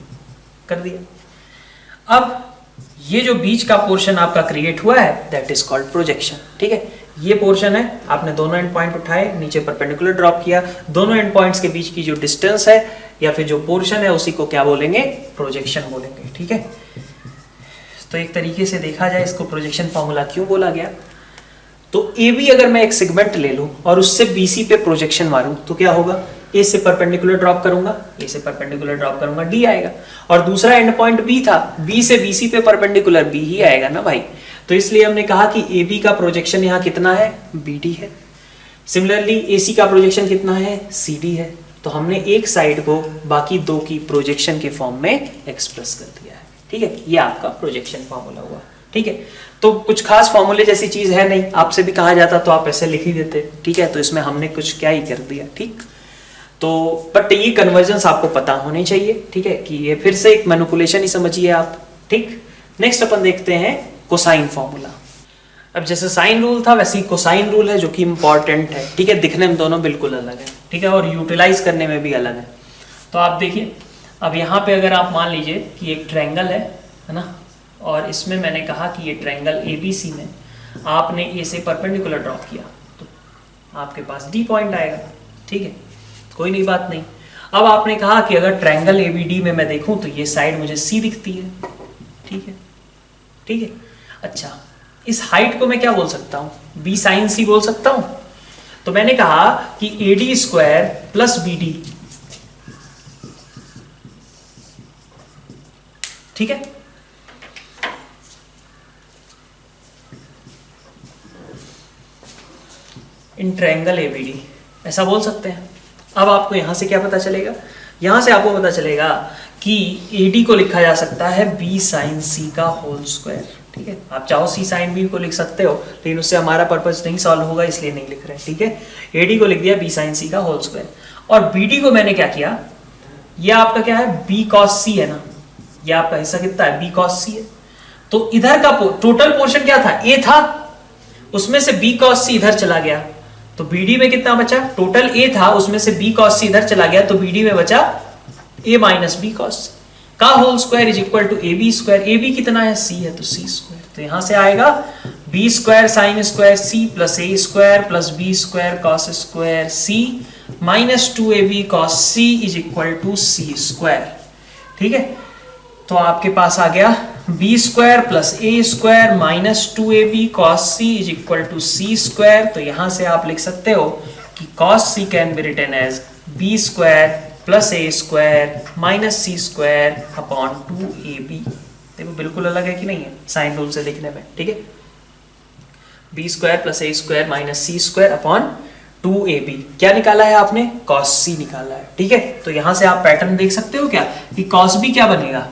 कर दिया। अब ये जो बीच का पोर्शन आपका क्रिएट हुआ है दैट इज कॉल्ड प्रोजेक्शन, ठीक है। ये पोर्शन है, आपने दोनों एंड पॉइंट उठाए, नीचे परपेंडिकुलर ड्रॉप किया, दोनों एंड पॉइंट्स के बीच की जो डिस्टेंस है या फिर जो पोर्शन है उसी को क्या बोलेंगे? प्रोजेक्शन बोलेंगे, ठीक है। तो एक तरीके से देखा जाए इसको प्रोजेक्शन फॉर्मूला क्यों बोला गया, तो ए बी अगर मैं एक सेगमेंट ले लूं और उससे बी सी पे प्रोजेक्शन मारूं तो क्या होगा? ए से परपेंडिकुलर ड्रॉप करूंगा, ए से परपेंडिकुलर ड्रॉप करूंगा, डी आएगा। और दूसरा एंड पॉइंट बी था, बी से बी सी पे परपेंडिकुलर बी ही आएगा ना भाई। तो इसलिए हमने कहा कि ए बी का प्रोजेक्शन यहाँ कितना है? बी डी है। सिमिलरली ए सी का प्रोजेक्शन कितना है? सी डी है। तो हमने एक साइड को बाकी दो की प्रोजेक्शन के फॉर्म में एक्सप्रेस कर दिया है, ठीक है। ये आपका प्रोजेक्शन फॉर्मूला हुआ, ठीक है। तो कुछ खास फॉर्मूले जैसी चीज है नहीं, आपसे भी कहा जाता तो आप ऐसे लिख ही देते, ठीक है। तो इसमें हमने कुछ क्या ही कर दिया, ठीक। तो बट ये कन्वर्जन्स आपको पता होने चाहिए, ठीक है, कि ये फिर से एक मैनिपुलेशन ही समझिए आप, ठीक। नेक्स्ट अपन देखते हैं कोसाइन फॉर्मूला। अब जैसे साइन रूल था वैसे ही कोसाइन रूल है जो कि इंपॉर्टेंट है, ठीक है। दिखने में दोनों बिल्कुल अलग है, ठीक है, और यूटिलाइज करने में भी अलग है। तो आप देखिए, अब यहाँ पे अगर आप मान लीजिए कि एक ट्रायंगल है ना, और इसमें मैंने कहा कि ये ट्रायंगल ABC में आपने ए से परपेंडिकुलर ड्रॉप किया तो आपके पास डी पॉइंट आएगा, ठीक है, कोई नहीं बात नहीं। अब आपने कहा कि अगर ट्रायंगल ABD में मैं देखूं तो ये साइड मुझे C दिखती है, ठीक है, ठीक है। अच्छा, इस हाइट को मैं क्या बोल सकता हूं? B sin C बोल सकता हूं। तो मैंने कहा कि AD स्क्वायर प्लस BD, ठीक है। इन ट्रायंगल ABD ऐसा बोल सकते हैं। अब आपको यहां से क्या पता चलेगा? यहां से आपको पता चलेगा कि AD को लिखा जा सकता है B sin C का होल स्क्वायर, ठीक है। आप चाहो C sin B को लिख सकते हो, लेकिन उससे हमारा पर्पस नहीं सॉल्व होगा इसलिए नहीं लिख रहे, ठीक है। AD को लिख दिया B sin C का होल स्क्वायर, और BD को मैंने क्या किया, ये आपका क्या है? B cos C है ना, ये आपका हिस्सा कितना है? B cos C है। तो इधर का टोटल पोर्शन क्या था? A था, उसमें से B cos C इधर चला गया, तो BD में कितना बचा? टोटल A था, उसमें से B cos C इधर चला गया, तो BD में बचा A माइनस B cos का whole square is equal to AB square. AB कितना है? C है, तो C स्क्वायर। तो यहां से आएगा B square sine square C plus A square plus B square cos square C minus 2AB cos C is equal to C square, ठीक है। तो आपके पास आ गया B square plus A square minus 2AB cos C is equal to C square. तो यहां से आप लिख सकते हो कि cos C can be written as B square plus A square minus C square upon 2AB। देखो बिल्कुल अलग है कि नहीं है साइन रूल से लिखने में, ठीक है। B square plus A square minus C square upon 2AB क्या निकाला है आपने? cos C निकाला है, ठीक है। तो यहां से आप पैटर्न देख सकते हो क्या कि cos B क्या बनेगा?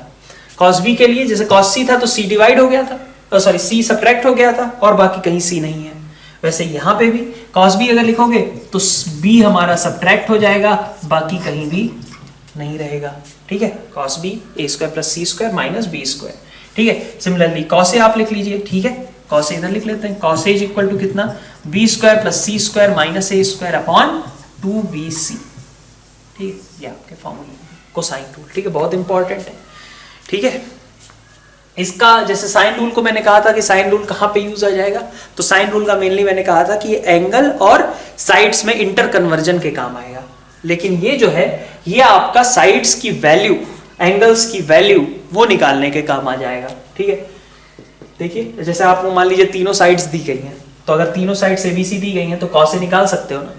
cos B के लिए जैसे cos C था तो C डिवाइड हो गया था, सॉरी C सब्ट्रैक्ट हो गया था और बाकी कहीं C नहीं है। वैसे यहाँ पे भी cos B अगर लिखोगे तो B हमारा सब्ट्रैक्ट हो जाएगा, बाकी कहीं भी नहीं रहेगा, ठीक है। cos B A square plus C square minus B square, ठीक है। सिमिलरली cos A आप लिख लीजिए, ठीक है। cos A इधर लिख लेते हैं, cos A is equal to कितना? B square plus C square minus A square upon 2BC, ठीक है। ये आपके फॉर्मूले कोसाइन रूल, ठीक है, बहुत इंपॉर्टेंट है, ठीक है। इसका जैसे साइन रूल को मैंने कहा था कि साइन रूल कहां पे यूज आ जाएगा, तो साइन रूल का मेनली मैंने कहा था कि ये एंगल और साइड्स में इंटर कन्वर्जन के काम आएगा, लेकिन ये जो है ये आपका साइड्स की वैल्यू, एंगल्स की वैल्यू वो निकालने के काम आ जाएगा, ठीक है। देखिए जैसे आपको मान लीजिए तीनों साइड्स दी गई हैं, तो अगर तीनों साइड्स ABC दी गई हैं तो cos A निकाल सकते हो ना,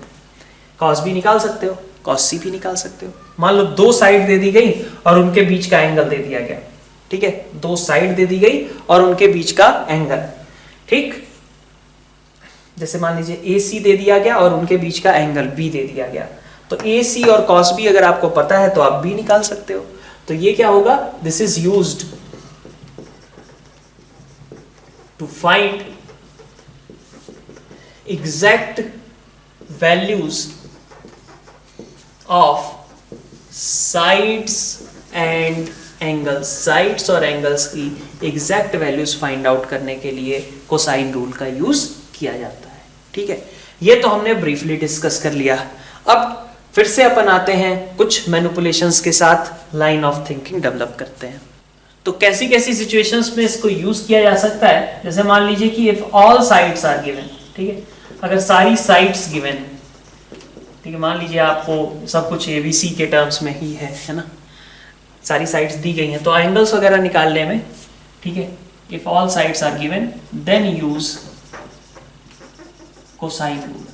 कॉस बी निकाल सकते हो, कॉस सी भी निकाल सकते हो। मान लो दो साइड दे दी गई और उनके बीच का एंगल दे दिया गया, ठीक है, दो साइड दे दी गई और उनके बीच का एंगल, ठीक, जैसे मान लीजिए ए सी दे दिया गया और उनके बीच का एंगल बी दे दिया गया, तो ए सी और कॉस बी अगर आपको पता है तो आप बी निकाल सकते हो। तो ये क्या होगा, this is used to find exact values of sides and angles. Sides और एंगल्स की एग्जैक्ट वैल्यूज फाइंड आउट करने के लिए कोसाइन रूल का यूज किया जाता है, ठीक है। ये तो हमने ब्रीफली डिस्कस कर लिया। अब फिर से अपन आते हैं कुछ मैनिपुलेशंस के साथ, लाइन ऑफ थिंकिंग डेवलप करते हैं। तो कैसी कैसी सिचुएशंस में इसको यूज किया जा सकता है, जैसे मान लीजिए कि if all sides are given, ठीक है, अगर सारी साइड्स गिवन, ठीक है, मान लीजिए आपको सब कुछ एबीसी के टर्म्स में ही है ना, सारी साइड्स दी गई हैं, तो एंगल्स वगैरह निकालने में, ठीक है, if all sides are given then use cosine rule,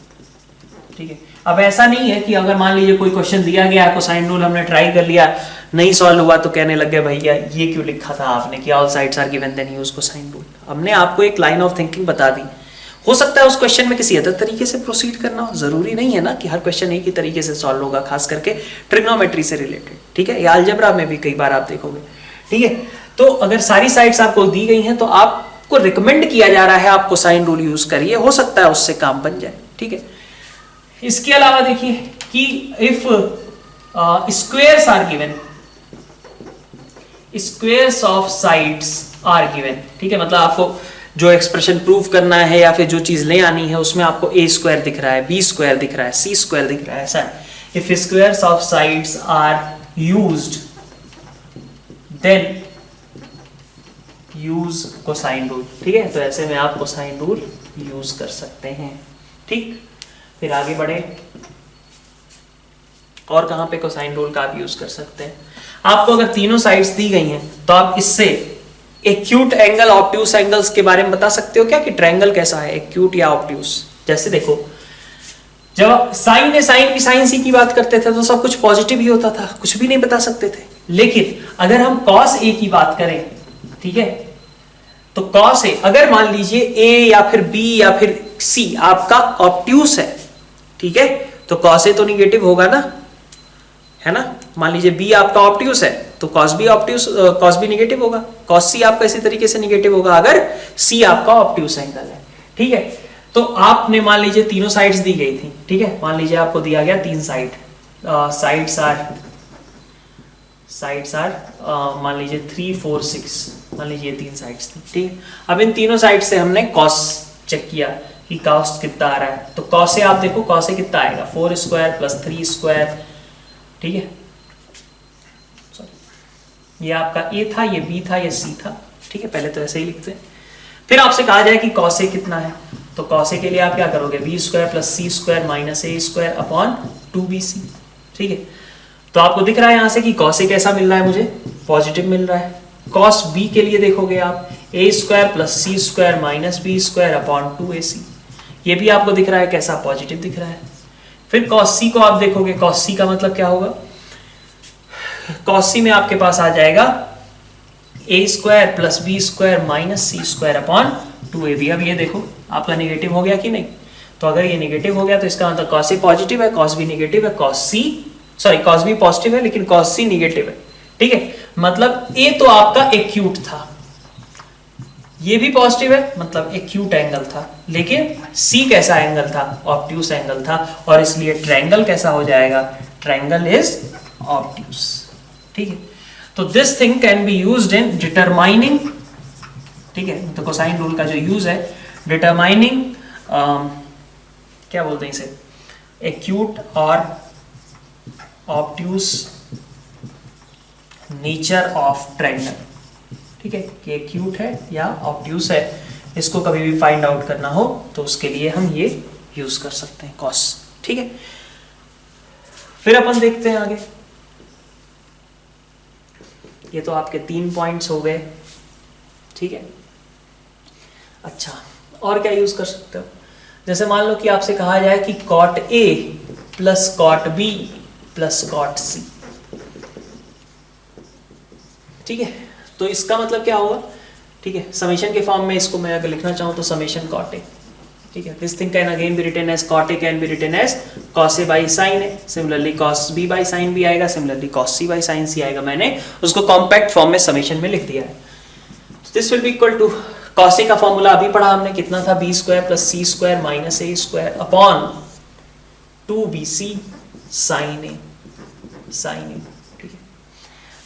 ठीक है। अब ऐसा नहीं है कि अगर मान लीजिए कोई क्वेश्चन दिया गया, कोसाइन रूल हमने ट्राई कर लिया, नहीं सॉल्व हुआ, तो कहने लग गए भैया ये क्यों लिखा था आपने कि all sides are given then use cosine rule. हमने आपको एक लाइन ऑफ थिंकिंग बता दी। हो सकता है उस क्वेश्चन में किसी अदर तरीके से प्रोसीड करना हो, जरूरी नहीं है ना कि हर क्वेश्चन एक ही तरीके से सॉल्व होगा, खास करके ट्रिग्नोमेट्री से रिलेटेड, ठीक है, या अलजेब्रा में भी कई बार आप देखोगे, ठीक है। तो अगर सारी साइड्स आपको दी गई हैं तो आपको रिकमेंड किया जा रहा है आप कोसाइन रूल यूज करिए, हो सकता है उससे काम बन जाए, ठीक है। इसके अलावा देखिए कि if squares are given, squares of sides are given, ठीक है, मतलब आपको जो एक्सप्रेशन प्रूव करना है या फिर जो चीज ले आनी है उसमें आपको ए स्क्वायर दिख रहा है, बी स्क्वायर दिख रहा है, सी स्क्वायर दिख रहा है, ऐसा है। If squares of sides are used then use cosine rule, ठीक है। तो ऐसे में आप कोसाइन रूल यूज कर सकते हैं, ठीक। फिर आगे बढ़े, और कहां पे कोसाइन रूल का आप यूज कर सकते हैं। आपको अगर तीनों साइड्स दी गई हैं तो आप इससे एक्यूट एंगल, ऑब्ट्यूस एंगल्स के बारे में बता सकते हो क्या, कि ट्रायंगल कैसा है, एक्यूट या ऑब्ट्यूस। जैसे देखो, जब sign A sine B sine सी की बात करते थे तो सब कुछ पॉजिटिव ही होता था, कुछ भी नहीं बता सकते थे। लेकिन अगर हम कॉस ए की बात करें, ठीक है, तो कॉस ए, अगर मान लीजिए ए या फिर बी या फिर सी आपका ऑब्ट्यूस है, ठीक है, तो कॉस ए तो निगेटिव होगा ना, है ना। मान लीजिए बी आपका ऑब्ट्यूस है तो cos B obtuse, cos B negative होगा, कॉस सी आपका इसी तरीके से निगेटिव होगा अगर सी आपका ऑब्ट्यूस एंगल है, ठीक है। तो आपने मान लीजिए तीनों साइड्स दी गई थी, ठीक है, मान लीजिए आपको दिया गया तीन साइड, साइड्स आर मान लीजिए 3 4 6, मान लीजिए तीन साइड्स थी, ठीक है। अब इन तीनों साइड से हमने कॉस चेक किया कि कॉस कितना आ रहा है, तो कॉस से आप देखो कॉस से कितना आएगा, 4 स्क्वायर प्लस 3 स्क्वायर, ठीक है, सॉरी ये आपका ए था, ये बी था, ये सी था, ठीक है, पहले तो ऐसे ही लिखते हैं। फिर आपसे कहा जाए कि कॉस ए कितना है, तो कॉस ए के लिए आप क्या करोगे, B square plus C square minus A square upon 2bc, ठीक है। तो आपको दिख रहा है यहां से कि कॉस ए कैसा मिल रहा है, मुझे पॉजिटिव मिल रहा है। कॉस बी के लिए देखोगे आप A square plus C square minus B square upon 2ac, ये भी आपको दिख रहा है कैसा, पॉजिटिव दिख रहा है। फिर कॉस सी को आप देखोगे, कॉस सी का मतलब क्या होगा, कॉस सी में आपके पास आ जाएगा A square plus B square minus C square upon 2ab। अब ये देखो आपका निगेटिव हो गया कि नहीं, तो अगर ये निगेटिव हो गया तो इसका मतलब कॉस ए पॉजिटिव है, कॉस बी निगेटिव है, कॉस बी पॉजिटिव है लेकिन कॉस सी निगेटिव है, ठीक है। मतलब ए तो आपका एक्यूट था, ये भी पॉजिटिव है, मतलब एक्यूट एंगल था, लेकिन सी कैसा एंगल था, ऑब्ट्यूस एंगल था, और इसलिए ट्रायंगल कैसा हो जाएगा, ट्रायंगल इज ऑब्ट्यूस, ठीक है। तो this thing can be used in determining, ठीक है, तो कोसाइन रूल का जो यूज है डिटरमाइनिंग, क्या बोलते हैं इसे, एक्यूट और ऑब्ट्यूस नेचर ऑफ ट्रायंगल, ठीक है, कि एक्यूट है या ऑब्ट्यूस है, इसको कभी भी फाइंड आउट करना हो तो उसके लिए हम ये यूज कर सकते हैं कॉस, ठीक है। फिर अपन देखते हैं आगे, ये तो आपके 3 पॉइंट्स हो गए, ठीक है। अच्छा, और क्या यूज कर सकते हो, जैसे मान लो कि आपसे कहा जाए कि cot A plus cot B plus cot C. ठीक है, तो इसका मतलब क्या होगा, ठीक है, समेशन के फॉर्म में इसको मैं अगर लिखना चाहूँ तो समेशन कॉट ए, ठीक है, this thing can again be written as cot A, can be written as cos A by sine A, similarly cos B by sine B आएगा, similarly cos C by sine C आएगा। मैंने उसको compact form में summation में लिख दिया है। This will be equal to cos A का फॉर्मूला अभी पढ़ा हमने, कितना था, B square plus C square minus A square upon 2bc sine A, sine A. ठीक है,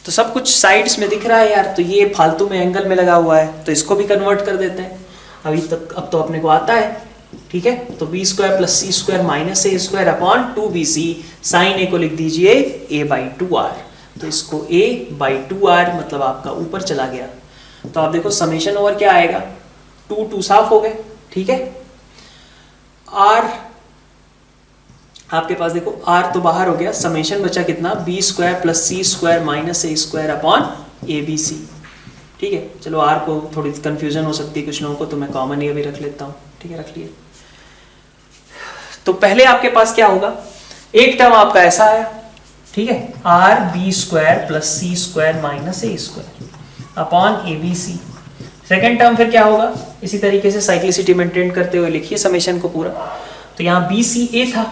तो सब कुछ साइड्स में दिख रहा है यार, तो ये फालतू में एंगल में लगा हुआ है, तो इसको भी कन्वर्ट कर देते हैं अभी तक, अब तो अपने को आता है। ठीक है, तो B square plus C square minus A square upon 2bc sine ए को लिख दीजिए a/2r, तो इसको a/2r मतलब आपका ऊपर चला गया। तो आप देखो समेशन ओवर क्या आएगा, 2 साफ हो गए। ठीक है, r आपके पास देखो r तो बाहर हो गया, समेशन बचा कितना, B square plus C square minus A square upon abc। ठीक है, चलो r को थोड़ी कंफ्यूजन हो सकती है कुछ लोगों को, तो मैं कॉमन ही अभी रख लेता हूँ। ठीक है, रख लिए। तो पहले आपके पास क्या होगा, एक टर्म आपका ऐसा आया, ठीक है, R B square plus C square minus A square upon A B C. Second term फिर क्या होगा, इसी तरीके से साइक्लिसिटी मेंटेन करते हुए लिखिए समेशन को पूरा। तो यहाँ बी सी ए था,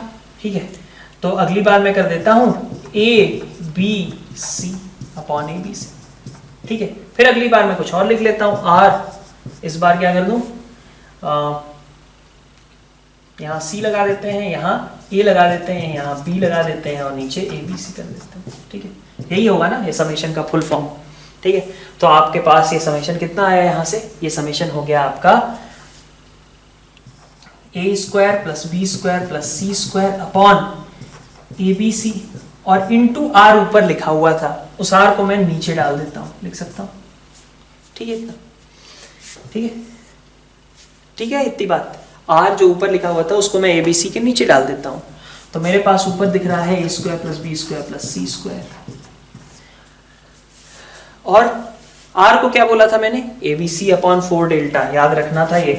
ठीक है, तो अगली बार मैं कर देता हूँ A B C upon A B C. ठीक है, फिर अगली बार मैं कुछ और लिख लेता हूँ, आर इस बार क्या कर दूं, यहाँ C लगा देते हैं, यहाँ A लगा देते हैं, यहाँ B लगा देते हैं और नीचे ABC कर देते हैं। ठीक है, यही होगा ना ये समेशन का फुल फॉर्म। ठीक है, तो आपके पास ये समेशन कितना आया यहाँ से, ये समेशन हो गया आपका a square plus B square plus C square upon ABC और इंटू R ऊपर लिखा हुआ था, उस R को मैं नीचे डाल देता हूँ, लिख सकता हूँ। ठीक है, इतना ठीक है, ठीक है, इतनी बात। R जो ऊपर लिखा हुआ था उसको मैं ABC के नीचे डाल देता हूं, तो मेरे पास ऊपर दिख रहा है a square plus B square plus C square. और R को क्या बोला था मैंने, ABC अपॉन 4 डेल्टा, याद रखना था ये।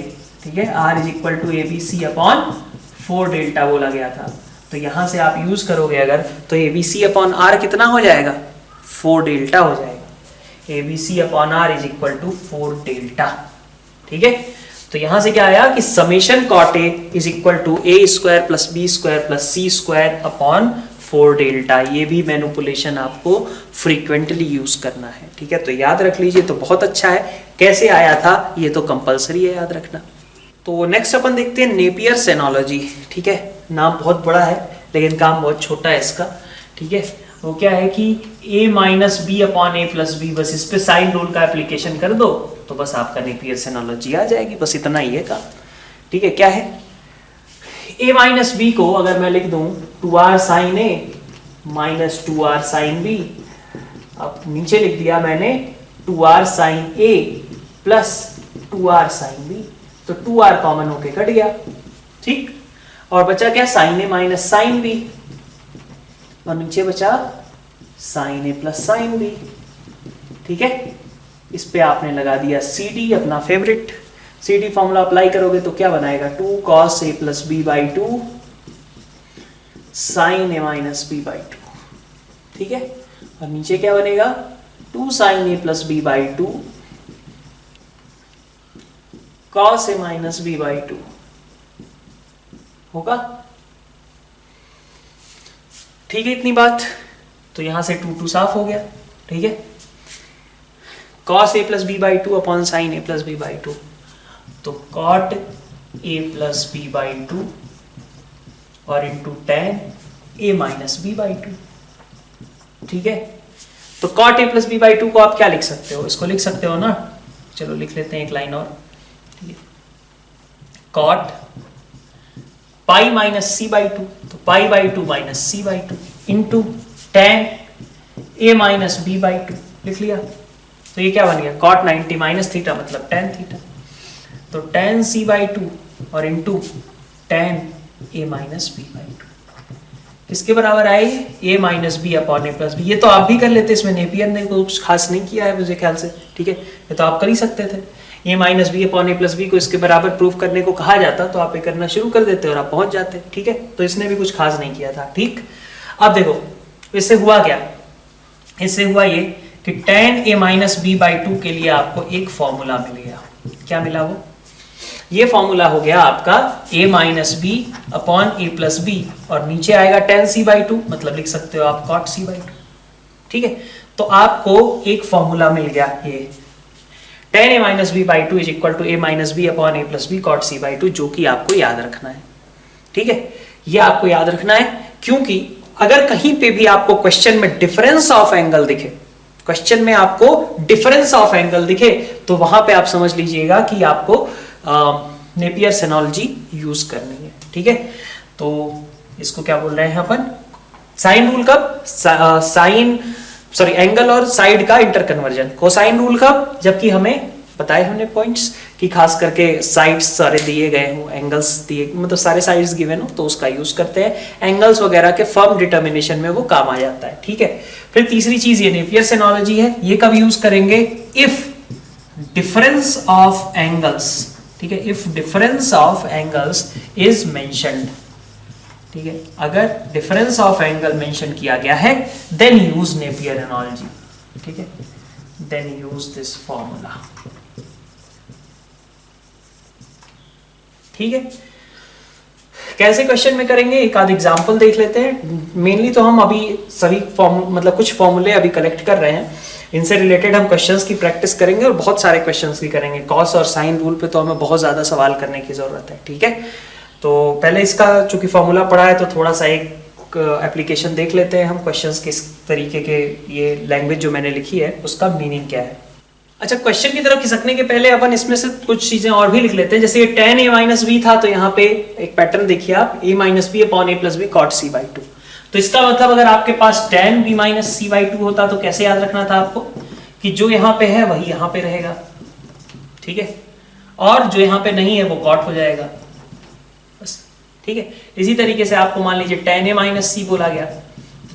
ठीक है, R is equal to ABC upon 4 delta बोला गया था, तो यहां से आप यूज करोगे अगर, तो ABC अपॉन R कितना हो जाएगा, 4 डेल्टा हो जाएगा। ABC upon R is equal to 4 delta. ठीक है, तो यहां से क्या आया कि summation cot A is equal to A square plus B square plus C square upon 4 delta. ये भी मैनिपुलेशन आपको फ्रीक्वेंटली यूज करना है। ठीक है, तो याद रख लीजिए, तो बहुत अच्छा है। कैसे आया था ये तो कंपलसरी है याद रखना। तो नेक्स्ट अपन देखते हैं नेपियर्स एनालॉजी। ठीक है, नाम बहुत बड़ा है लेकिन काम बहुत छोटा है इसका। ठीक है, वो क्या है कि a minus B upon A plus B, बस इस पे साइन रूल का एप्लीकेशन कर दो तो बस आपका नेपियर्स एनालॉजी आ जाएगी, बस इतना ही है काम। ठीक है, क्या है, a माइनस बी को अगर मैं लिख दूं 2r sine A minus 2r sine B, अब नीचे लिख दिया मैंने 2r sine A plus 2r sine B, तो 2r कॉमन होके कट गया। ठीक, और बचा क्या, sine A minus sine B, और नीचे बचा sine A plus sine B. ठीक है, इस पे आपने लगा दिया सी डी, अपना favourite C D formula apply करोगे तो क्या बनाएगा, 2 cos a plus B by 2 sine A minus B by 2। ठीक है, और नीचे क्या बनेगा, 2 sine A plus B by 2 cos a minus B by 2 होगा। ठीक है, इतनी बात। तो यहां से 2 साफ हो गया। ठीक है, cos a plus B by 2 upon sine A plus B by 2, तो cot a plus B by 2 और into tan a minus B by 2। ठीक है, तो cot a plus B by 2 को आप क्या लिख सकते हो, इसको लिख सकते हो ना, चलो लिख लेते हैं एक लाइन और। ठीक है, cot pi minus C by 2, तो pi by 2 minus C by 2 into tan a minus B by 2 लिख लिया। तो ये क्या बन गया, cot 90 माइनस थीटा मतलब tan थीटा, तो tan c बाई 2 और into tan a minus B by 2 किसके बराबर आएगी, a minus B upon a plus B. ये तो आप भी कर लेते, इसमें नेपियर ने कुछ खास नहीं किया है मुझे ख्याल से। ठीक है, ये तो आप कर ही सकते थे। a minus B upon A plus B को इसके बराबर प्रूफ करने को कहा जाता तो आप ये करना शुरू कर देते और आप पहुंच जाते, ठीक है। तो इसने भी कुछ खास नहीं किया था, ठीक। अब देखो इससे हुआ क्या, इससे हुआ ये कि tan a minus B by 2 के लिए आपको एक फॉर्मूला मिल गया। क्या मिला वो, ये फॉर्मूला हो गया आपका a minus B upon A plus B और नीचे आएगा tan c बाई 2, मतलब लिख सकते हो आप cot c बाई 2, ठीक है। तो आपको एक फॉर्मूला मिल गया ये tan a minus B by 2 is equal to a minus B upon A plus B cot c by 2, जो कि आपको याद रखना है, ठीक है। ये आपको याद रखना है क्योंकि अगर कहीं पे भी आपको क्वेश्चन में डिफरेंस ऑफ एंगल दिखे, क्वेश्चन में आपको डिफरेंस ऑफ एंगल दिखे तो वहां पे आप समझ लीजिएगा कि आपको नेपियर्स एनालॉजी यूज करनी है, ठीक है। तो इसको क्या बोल रहे हैं अपन, साइन रूल कब, एंगल और साइड का इंटर कन्वर्जन। कोसाइन रूल कब, जबकि हमें बताए हमने पॉइंट्स कि खास करके साइड्स सारे दिए गए हो, एंगल्स दिए, मतलब सारे साइड्स गिवन हो तो उसका यूज करते हैं। एंगल्स वगैरह के फर्म डिटर्मिनेशन में वो काम आ जाता है, ठीक है। फिर तीसरी चीज ये नेपियर्स एनालॉजी है, ये कब यूज करेंगे, इफ डिफरेंस ऑफ एंगल्स, ठीक है, if difference of angles is mentioned, ठीक है। अगर डिफरेंस ऑफ एंगल मेंशन किया गया है देन यूज नेपियर एनालॉजी, ठीक है, देन यूज दिस फॉर्मूला, ठीक है। कैसे क्वेश्चन में करेंगे, एक आध एग्जांपल देख लेते हैं। मेनली तो हम अभी सभी मतलब कुछ फॉर्मूले अभी कलेक्ट कर रहे हैं, इनसे रिलेटेड हम क्वेश्चंस की प्रैक्टिस करेंगे और बहुत सारे क्वेश्चंस की करेंगे। कॉस और साइन रूल पे तो हमें बहुत ज्यादा सवाल करने की जरूरत है, ठीक है। तो पहले इसका चूंकि फॉर्मूला पढ़ा है तो थोड़ा सा एक एप्लीकेशन देख लेते हैं हम, क्वेश्चंस किस तरीके के, ये लैंग्वेज जो मैंने लिखी है उसका मीनिंग क्या है। अच्छा, क्वेश्चन की तरफ खिसकने के पहले अपन इसमें से कुछ चीजें और भी लिख लेते हैं। जैसे ये tan a माइनस बी था तो यहाँ पे एक पैटर्न देखिए आप, a minus B upon A plus B cot c by 2। तो इसका मतलब अगर आपके पास tan b minus c by 2 होता तो कैसे याद रखना था आपको, कि जो यहाँ पे है वही यहाँ पे रहेगा, ठीक है, और जो यहाँ पे नहीं है वो cot हो जाएगा, बस, ठीक है। इसी तरीके से आपको मान लीजिए tan a माइनस c बोला गया,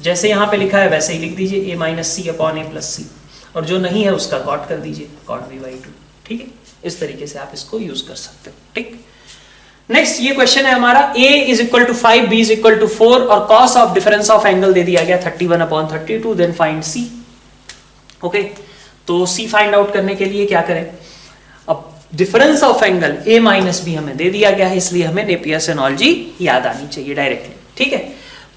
जैसे यहाँ पे लिखा है वैसे ही लिख दीजिए a minus c upon A plus C, और जो नहीं है उसका कॉट कर दीजिए cot b बाई 2, ठीक है। इस तरीके से आप इसको यूज कर सकते हो, ठीक। नेक्स्ट ये क्वेश्चन है हमारा, a is equal to 5, b is equal to 4 और cos of difference of angle दे दिया गया 31 upon 32, then find c। Okay, तो c फाइंड आउट करने के लिए क्या करें, अब difference of angle a minus B हमें दे दिया गया है, इसलिए हमें नेपियर्स एनालॉजी याद आनी चाहिए डायरेक्टली, ठीक है।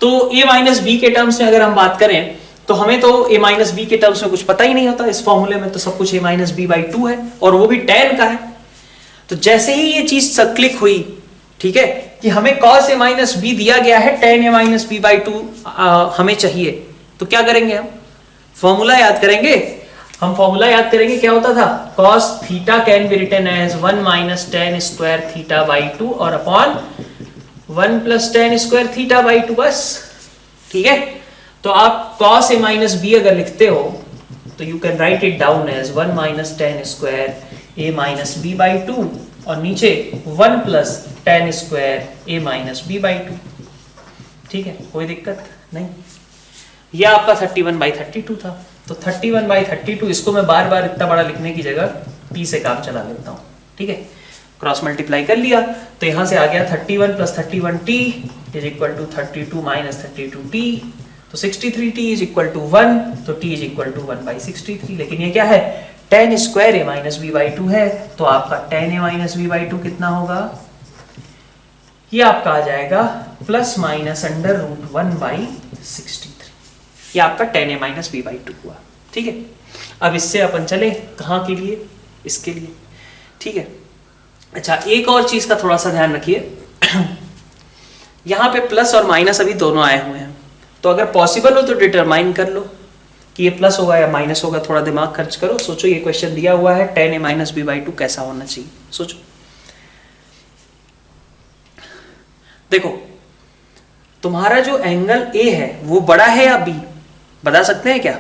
तो a माइनस बी के टर्म्स में अगर हम बात करें तो हमें तो a माइनस बी के टर्म्स में कुछ पता ही नहीं होता, इस फॉर्मूले में तो सब कुछ a माइनस बी बाई 2 है और वो भी tan का है। तो जैसे ही ये चीज क्लिक हुई, ठीक है, कि हमें cos a माइनस बी दिया गया है, tan a minus B by 2 हमें चाहिए, तो क्या करेंगे हम, फॉर्मूला याद करेंगे। हम फॉर्मूला याद करेंगे, क्या होता था, cos theta can be written as 1 minus tan square theta by 2 और upon 1 plus tan square theta by 2, बस, ठीक है। तो आप cos a माइनस बी अगर लिखते हो तो you can write it down as 1 minus tan square a minus B by 2 और नीचे 1 plus tan square a minus B by 2, ठीक है, कोई दिक्कत नहीं। यह आपका 31 बाई 32 था, तो 31 बाई 32 इसको मैं बार बार इतना बड़ा लिखने की जगह t से काम चला लेता हूँ, ठीक है। क्रॉस मल्टीप्लाई कर लिया तो यहां से आ गया 31 plus 31t is equal to 32 minus 32t, तो 63t इज इक्वल टू 1, तो t is equal to 1 by 63। लेकिन ये क्या है, tan square a minus B by 2 है, तो आपका tan a minus B by 2 कितना होगा, ये आपका आ जाएगा plus minus under root 1 by 63। ये आपका tan a minus B by 2 हुआ, ठीक है। अब इससे अपन चले कहाँ के लिए, इसके लिए, ठीक है। अच्छा, एक और चीज का थोड़ा सा ध्यान रखिए, यहां पे प्लस और माइनस अभी दोनों आए हुए हैं, तो अगर पॉसिबल हो तो डिटरमाइन कर लो कि ये प्लस होगा या माइनस होगा, थोड़ा दिमाग खर्च करो, सोचो। ये क्वेश्चन दिया हुआ है tan a minus B by 2 कैसा होना चाहिए, सोचो। देखो, तुम्हारा जो एंगल a है वो बड़ा है या b, बता सकते हैं क्या,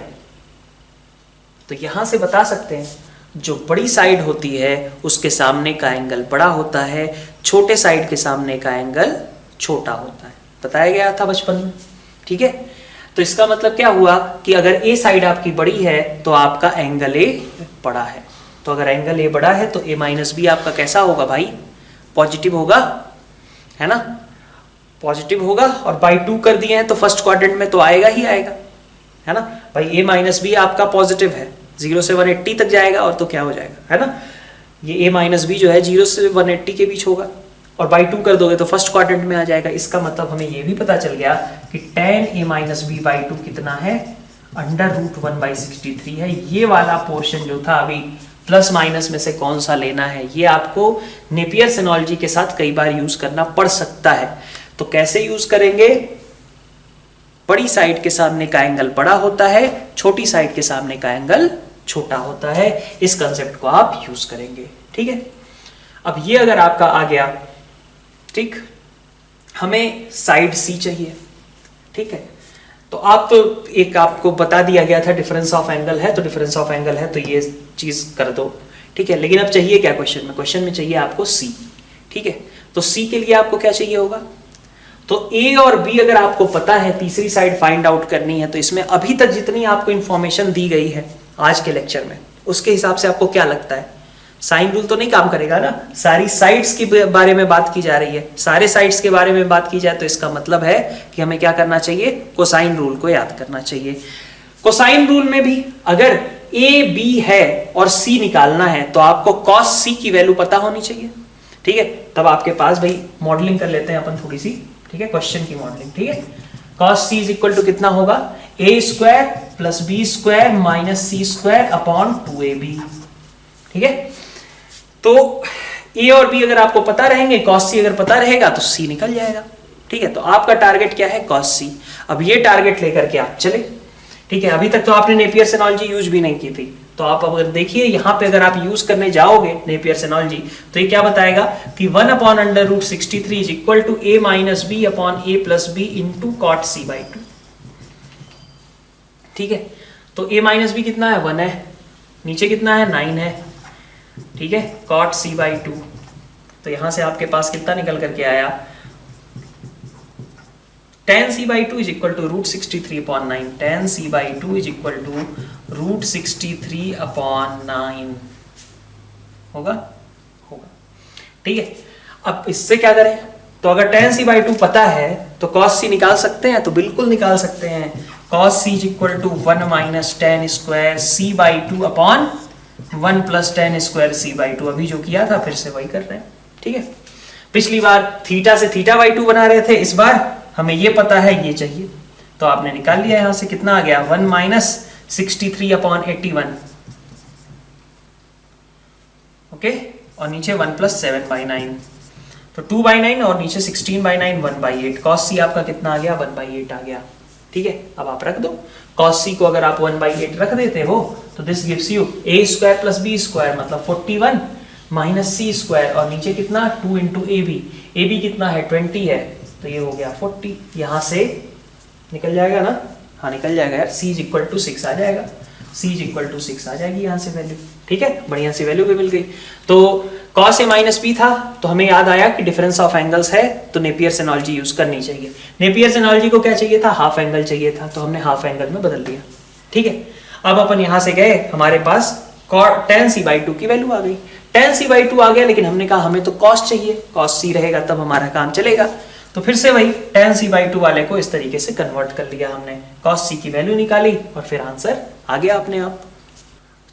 तो यहां से बता सकते हैं, जो बड़ी साइड होती है उसके सामने का एंगल बड़ा होता है, छोटे साइड के सामने का एंगल छोटा होता है, बताया गया था बचपन में, ठीक है। तो इसका मतलब क्या हुआ कि अगर ए साइड आपकी बड़ी है तो आपका एंगल ए बड़ा है, तो अगर एंगल ए बड़ा है तो ए माइनस बी आपका कैसा होगा भाई, पॉजिटिव होगा, है ना, पॉजिटिव होगा। और बाई 2 कर दिए हैं तो फर्स्ट क्वाड्रेंट में तो आएगा ही आएगा, है ना भाई। ए माइनस बी आपका पॉजिटिव है, 0 से 180 तक जाएगा और तो क्या हो जाएगा, है ना, ये ए माइनस बी जो है 0 से 180 के बीच होगा और बाई 2 कर दोगे तो फर्स्ट क्वाड्रेंट में आ जाएगा। इसका मतलब हमें ये भी पता चल गया कि tan a minus B by 2 कितना है, √1/63 है। ये वाला पोर्शन जो था अभी प्लस माइनस में से कौन सा लेना है, ये आपको नेपियर्स एनालॉजी के साथ कई बार यूज करना पड़ सकता है। तो कैसे यूज करेंगे, बड़ी साइड के सामने का एंगल बड़ा होता है, छोटी साइड के सामने का एंगल छोटा होता है। इस कंसेप्ट को आप यूज करेंगे, ठीक है। अब ये अगर आपका आ गया, ठीक, हमें साइड सी चाहिए, ठीक है। तो आप एक आपको बता दिया गया था डिफरेंस ऑफ एंगल है, तो डिफरेंस ऑफ एंगल है तो ये चीज कर दो, ठीक है। लेकिन अब चाहिए क्या क्वेश्चन में चाहिए आपको सी, ठीक है। तो सी के लिए आपको क्या चाहिए होगा, तो ए और बी अगर आपको पता है, तीसरी साइड फाइंड आउट करनी है, तो इसमें अभी तक जितनी आपको इंफॉर्मेशन दी गई है आज के लेक्चर में, उसके हिसाब से आपको क्या लगता है, साइन रूल तो नहीं काम करेगा ना। सारी साइड्स के बारे में बात की जा रही है, सारे साइड्स के बारे में बात की जाए तो इसका मतलब है कि हमें क्या करना चाहिए, कोसाइन रूल को याद करना चाहिए। कोसाइन रूल में भी अगर ए बी है और सी निकालना है तो आपको कॉस सी की वैल्यू पता होनी चाहिए, ठीक है। तब आपके पास भाई मॉडलिंग कर लेते हैं अपन थोड़ी सी, ठीक है, क्वेश्चन की मॉडलिंग, ठीक है। Cos C is equal to कितना होगा, A square plus B square minus C square upon 2ab, ठीक है। तो ए और बी अगर आपको पता रहेंगे, कॉस सी अगर पता रहेगा तो सी निकल जाएगा, ठीक है। तो आपका टारगेट क्या है, कॉस सी। अब ये टारगेट लेकर के आप चले, ठीक है। अभी तक तो आपने नेपियर्स एनालॉजी यूज भी नहीं की थी, तो आप अगर देखिए यहाँ पे अगर आप यूज करने जाओगे नेपियर्स एनालॉजी तो ये क्या बताएगा कि 1/√63 is equal to a minus B upon a plus B into cot C by 2, ठीक है। तो a माइनस बी कितना है, 1 है, नीचे कितना है, 9 है, ठीक है, कॉट सी बाई 2। तो यहां से आपके पास कितना निकल करके आया, tan c by 2 is equal to √63/9, tan c by 2 is equal to √63/9 होगा, ठीक है। अब इससे क्या करें, तो अगर tan c बाई 2 पता है तो cos c निकाल सकते हैं, तो बिल्कुल निकाल सकते हैं। cos c is equal to 1 minus tan square c by 2 upon 1 plus tan square c by 2। अभी जो किया था फिर से वही कर रहे हैं, ठीक है। पिछली बार थीटा से थीटा बाई 2 बना रहे थे, इस बार हमें ये पता है, ये चाहिए, तो आपने निकाल लिया। यहां से कितना आ गया, 1 माइनस 63/81, ओके, और नीचे 1 प्लस 7/9, तो 2/9 और नीचे 16/9, 1/8। cos c आपका कितना आ गया, 1/8 आ गया, ठीक है। अब आप रख दो cos c को, अगर आप 1/8 रख देते हो तो this gives you a square plus b square मतलब 41 माइनस c स्क्वायर, और नीचे कितना 2 इंटू ab कितना है 20 है, तो ये हो गया 40। यहां से निकल जाएगा ना, हाँ निकल जाएगा यार, c इज इक्वल टू 6 आ जाएगा, c इज इक्वल टू 6 आ जाएगी यहां से वैल्यू, ठीक है, बढ़िया सी वैल्यू भी मिल गई। तो cos a माइनस b था, तो हमें याद आया कि डिफरेंस ऑफ एंगल्स है तो नेपियर्स एनालॉजी यूज करनी चाहिए। नेपियर्स एनालॉजी को क्या चाहिए था, हाफ एंगल चाहिए था, तो हमने हाफ एंगल में बदल दिया, ठीक है। अब अपन यहां से गए, हमारे पास tan c बाई 2 की वैल्यू आ गई, tan c बाई 2 आ गया, लेकिन हमने कहा हमें तो cos चाहिए, cos c रहेगा तब हमारा काम चलेगा। तो फिर से वही tan c बाई 2 वाले को इस तरीके से कन्वर्ट कर लिया हमने, cos c की वैल्यू निकाली और फिर आंसर आ गया अपने आप।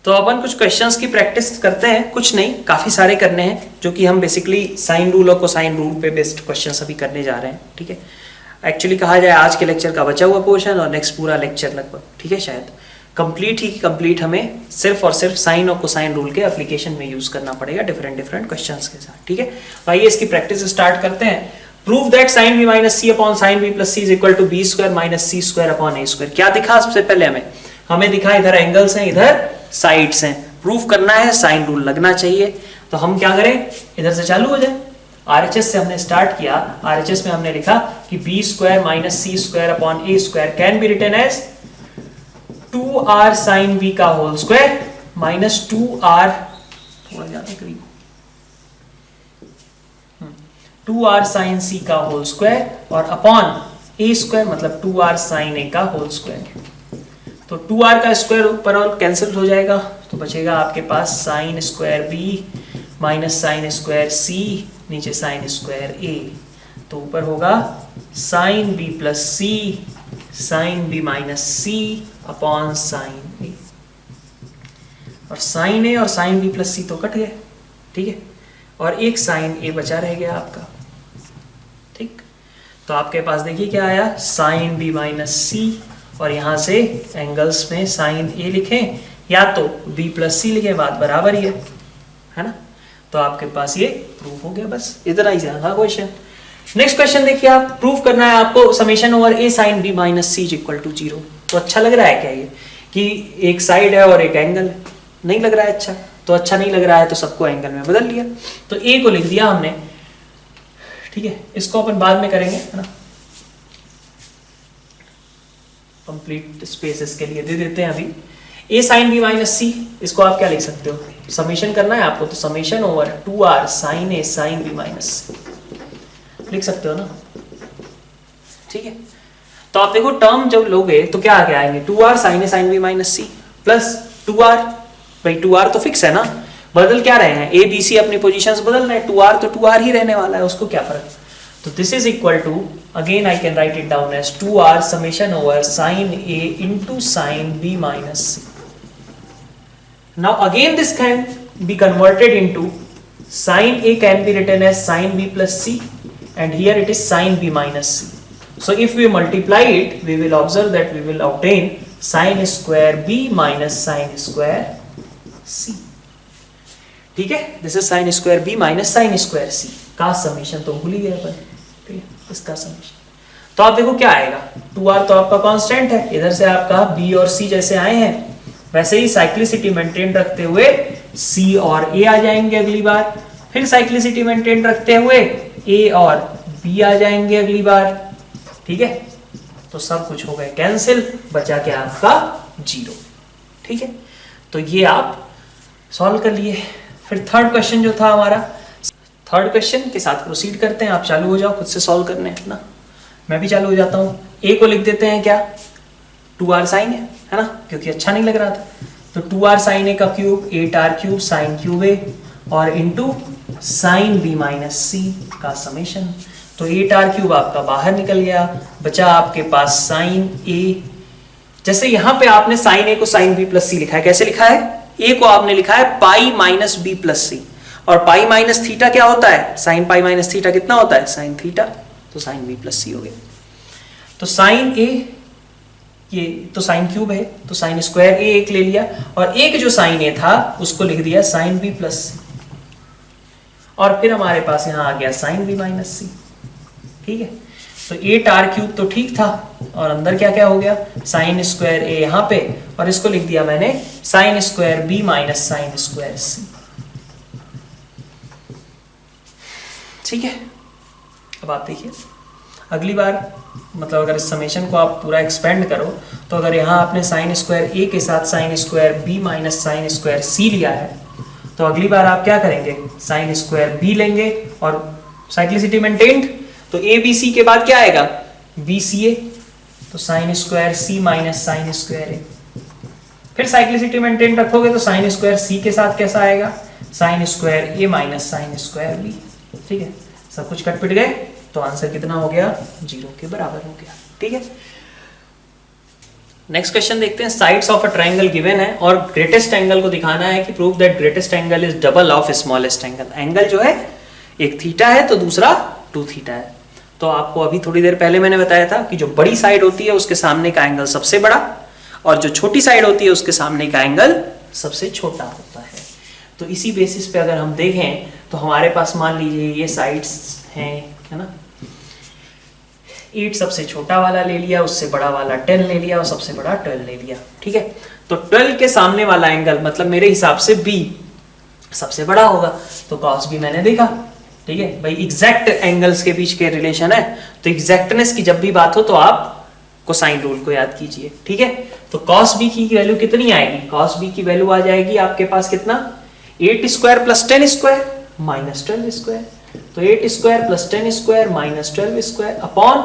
तो अपन कुछ क्वेश्चंस की प्रैक्टिस करते हैं, कुछ नहीं काफी सारे करने हैं, जो कि हम बेसिकली साइन रूल और कोसाइन रूल पे बेस्ड क्वेश्चंस अभी करने जा रहे हैं, ठीक है। एक्चुअली कहा जाए आज के लेक्चर का बचा हुआ पोर्शन और नेक्स्ट पूरा लेक्चर लगभग, ठीक है, शायद कंप्लीट हमें सिर्फ और सिर्फ साइन और कोसाइन रूल के एप्लीकेशन में यूज करना पड़ेगा डिफरेंट क्वेश्चंस के साथ, ठीक है। तो आइए इसकी प्रैक्टिस स्टार्ट करते हैं। Prove that sin b minus C upon sine B plus C is equal to B square minus C square upon A square. क्या दिखा सबसे पहले हमें दिखा इधर एंगल्स हैं, इधर साइड्स हैं, प्रूफ करना है, साइन रूल लगना चाहिए। तो हम क्या करें, इधर से चालू हो जाए, आरएचएस से हमने स्टार्ट किया। आरएचएस में हमने लिखा कि B square minus C square upon A square can be written as 2r sine B का होल स्क्वायर माइनस 2r, थोड़ा ज्यादा करीब, 2r साइन सी का होल स्क्वायर और अपॉन ए स्क्वायर मतलब 2r साइन ए का होल स्क्वायर। तो 2r का स्क्वायर ऊपर और कैंसिल हो जाएगा, तो बचेगा आपके पास sine square B minus sine square C, नीचे साइन स्क्वायर ए, तो ऊपर होगा sine B plus C sine B minus C upon sine A, और साइन ए और साइन बी प्लस सी तो कट गए, ठीक है, और एक साइन ए बचा रह गया आपका, ठीक। तो आपके पास देखिए क्या आया, साइन बी माइनस सी, और यहां से एंगल्स में साइन ए लिखें या तो बी प्लस सी लिखें, बात बराबर ही है ना। तो आपके पास ये प्रूफ हो गया, बस इतना ही था क्वेश्चन। नेक्स्ट क्वेश्चन देखिए, आप प्रूफ करना है आपको summation over A sine B minus C is equal to 0। तो अच्छा लग रहा है क्या ये कि एक साइड है और एक एंगल है? नहीं लग रहा है अच्छा, तो अच्छा नहीं लग रहा है तो सबको एंगल में बदल लिया, तो ए को लिख दिया हमने, ठीक है। इसको अपन बाद में करेंगे, है ना, कंप्लीट स्पेसेस के लिए दे देते हैं अभी। ए साइन बी माइनस सी, इसको आप क्या लिख सकते हो, समेशन करना है आपको, तो summation over 2r sine A sine B minus सी लिख सकते हो ना, ठीक है। तो आप देखो टर्म जब लोगे तो क्या आगे आएंगे, 2r sine A sine B minus C plus 2r, भाई 2r तो फिक्स है ना, बदल क्या रहे हैं, ए बी सी अपनी पोजीशंस बदल रहे हैं, 2r तो 2r ही रहने वाला है, उसको क्या फर्क। तो this is equal to, again I can write it down as 2r summation over sine A into sine B minus C. Now again this can be converted into sin A can be written as sin B plus C, and here it is sin B minus C. So if we multiply it, we will observe that we will obtain sin square B minus sin square C. ठीक है, this is sin square B minus sin square C का summation, तो भूल ही गए अपन, ठीक है, इसका summation. तो आप देखो क्या आएगा, 2r तो आपका कांस्टेंट है, इधर से आपका B और C जैसे आए हैं वैसे ही साइक्लिसिटी मेंटेन रखते हुए C और A आ जाएंगे अगली बार, फिर साइक्लिसिटी मेंटेन रखते हुए A और B आ जाएंगे अगली बार, ठीक है। तो सब कुछ हो गए कैंसिल, बचा क्या आपका 0, ठीक है। तो ये आप सॉल्व कर लिए। फिर थर्ड क्वेश्चन जो था हमारा, थर्ड क्वेश्चन के साथ प्रोसीड करते हैं, आप चालू हो जाओ खुद से सॉल्व करने ना, मैं भी चालू हो जाता हूँ। A को लिख देते हैं क्या, 2r साइन है ना, क्योंकि अच्छा नहीं लग रहा था, तो 2r साइन ए का cube 8r cube sine cube A और into sine B minus C का समेशन। तो 8r क्यूब आपका बाहर निकल गया, बचा आपके पास साइन ए। जैसे यहां पे आपने साइन ए को साइन बी प्लस सी लिखा है, कैसे लिखा है, ए को आपने लिखा है pi minus B plus C, और पाई माइनस थीटा क्या होता है, साइन पाई माइनस थीटा कितना होता है, साइन थीटा, तो साइन बी प्लस सी हो गया। तो साइन ए, ये तो साइन क्यूब है, तो साइन स्क्वायर ए एक ले लिया, और एक जो साइन ए था उसको लिख दिया साइन बी प्लस सी, और फिर हमारे पास यहां आ गया साइन बी माइनस सी, ठीक है। तो 8r क्यूब तो ठीक था, और अंदर क्या क्या हो गया, साइन स्क्वायर ए यहां पे, और इसको लिख दिया मैंने sine square B minus sine square C, ठीक है। अब आप देखिए अगली बार, मतलब अगर इस समेशन को आप पूरा एक्सपेंड करो, तो अगर यहाँ आपने साइन स्क्वायर ए के साथ sine square B minus sine square C लिया है, तो अगली बार आप क्या करेंगे, साइन स्क्वायर बी लेंगे, और साइक्लिसिटी मेंटेन्ड, तो ए बी सी के बाद क्या आएगा, बी सी ए, तो साइन स्क्वायर सी माइनस साइन स्क्वायर ए। फिर साइक्लिसिटी मेंटेन रखोगे तो साइन स्क्वायर सी के साथ कैसा आएगा, साइन स्क्वायर ए माइनस साइन स्क्वायर बी, ठीक है। सब कुछ कट पिट गए, तो आंसर कितना हो गया, 0 के बराबर हो गया, ठीक है। नेक्स्ट क्वेश्चन देखते हैं, sides of a triangle given है और ग्रेटेस्ट एंगल को दिखाना है कि prove that greatest angle is double of smallest angle. Angle जो है एक थीटा है तो दूसरा 2 थीटा है। तो आपको अभी थोड़ी देर पहले मैंने बताया था कि जो बड़ी साइड होती है उसके सामने का एंगल सबसे बड़ा, और जो छोटी साइड होती है उसके सामने का एंगल सबसे छोटा होता है। तो इसी बेसिस पे अगर हम देखें तो हमारे पास मान लीजिए ये साइड्स हैं, है ना, 8 सबसे छोटा वाला ले लिया, उससे बड़ा वाला 10 ले लिया, और सबसे बड़ा 12 ले लिया, ठीक है। तो 12 के सामने वाला एंगल मतलब मेरे हिसाब से B सबसे बड़ा होगा, तो cos B मैंने देखा, ठीक है भाई। एग्जैक्ट एंगल्स के बीच के रिलेशन है, तो एग्जैक्टनेस की जब भी बात हो तो आप कोसाइन रूल को याद कीजिए, ठीक है। तो cos B की वैल्यू कितनी आएगी, cos B की वैल्यू आ जाएगी आपके पास कितना, 8 square plus 10 square minus 12 square. तो 8 square plus 10 square minus 12 square upon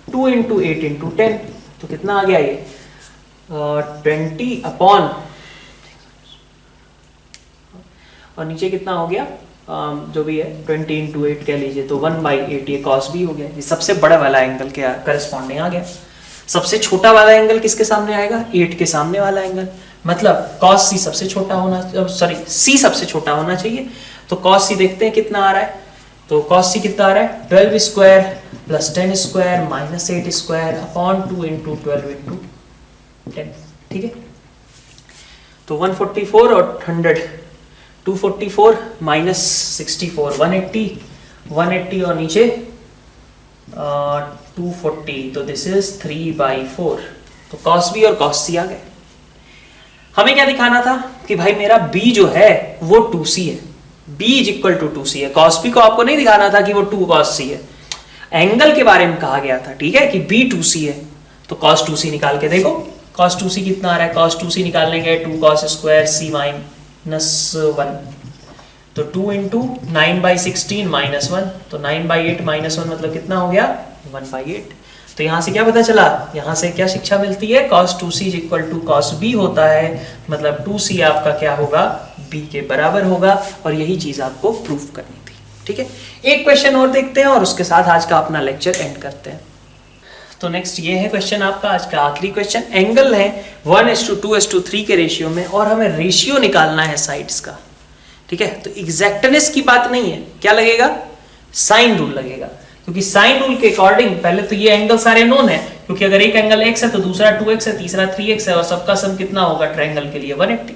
2 into 8 into 10, तो कितना आ गया ये 20 अपॉन, और नीचे कितना हो गया, जो भी है 20 इंटू 8 कह लीजिए, तो 1/8 ये cos b हो गया। ये सबसे बड़ा वाला एंगल के करस्पॉन्डिंग आ गया। सबसे छोटा वाला एंगल किसके सामने आएगा, 8 के सामने वाला एंगल, मतलब cos c सबसे छोटा होना, सॉरी c सबसे छोटा होना चाहिए। तो cos c देखते हैं कितना आ रहा है, तो cos c कितना आ रहा है, 12 square plus 10 square minus 8 square upon 2 into 12 into 10, ठीक है। तो 144 और 100, 244 माइनस 64, 180 और नीचे 240, तो दिस इज 3/4। तो cos b और cos c आ गए। हमें क्या दिखाना था कि भाई मेरा b जो है वो 2c है, b is equal to 2c है। cos b को आपको नहीं दिखाना था कि वो 2 cos c है, एंगल के बारे में कहा गया था, ठीक है, कि b 2c है। तो cos 2c निकाल के देखो, cos 2c कितना आ रहा है, cos 2c निकालने गए 2 cos स्क्वायर c माइनस 1, तो 2 इंटू 9/16 माइनस 1, तो 9/8 माइनस 1 मतलब कितना हो गया, 1/8। तो यहां से क्या पता चला, यहां से क्या शिक्षा मिलती है, cos 2c is equal to cos b होता है, मतलब 2c आपका क्या होगा, b के बराबर होगा। और यही चीज आपको प्रूफ करनी थी, ठीक है। एक क्वेश्चन और देखते हैं और उसके साथ आज का अपना लेक्चर एंड करते हैं। तो नेक्स्ट ये है क्वेश्चन आपका आज का आखिरी क्वेश्चन। एंगल है 1:2:3 के रेशियो में और हमें रेशियो निकालना है साइड्स का, ठीक है। तो एग्जैक्टनेस की बात नहीं है, क्या लगेगा, साइन रूल लगेगा, क्योंकि साइन रूल के अकॉर्डिंग पहले तो ये एंगल सारे नोन है, क्योंकि अगर एक एंगल x है तो दूसरा 2x है, तीसरा 3x है, और सबका सम कितना होगा ट्रायंगल के लिए 180,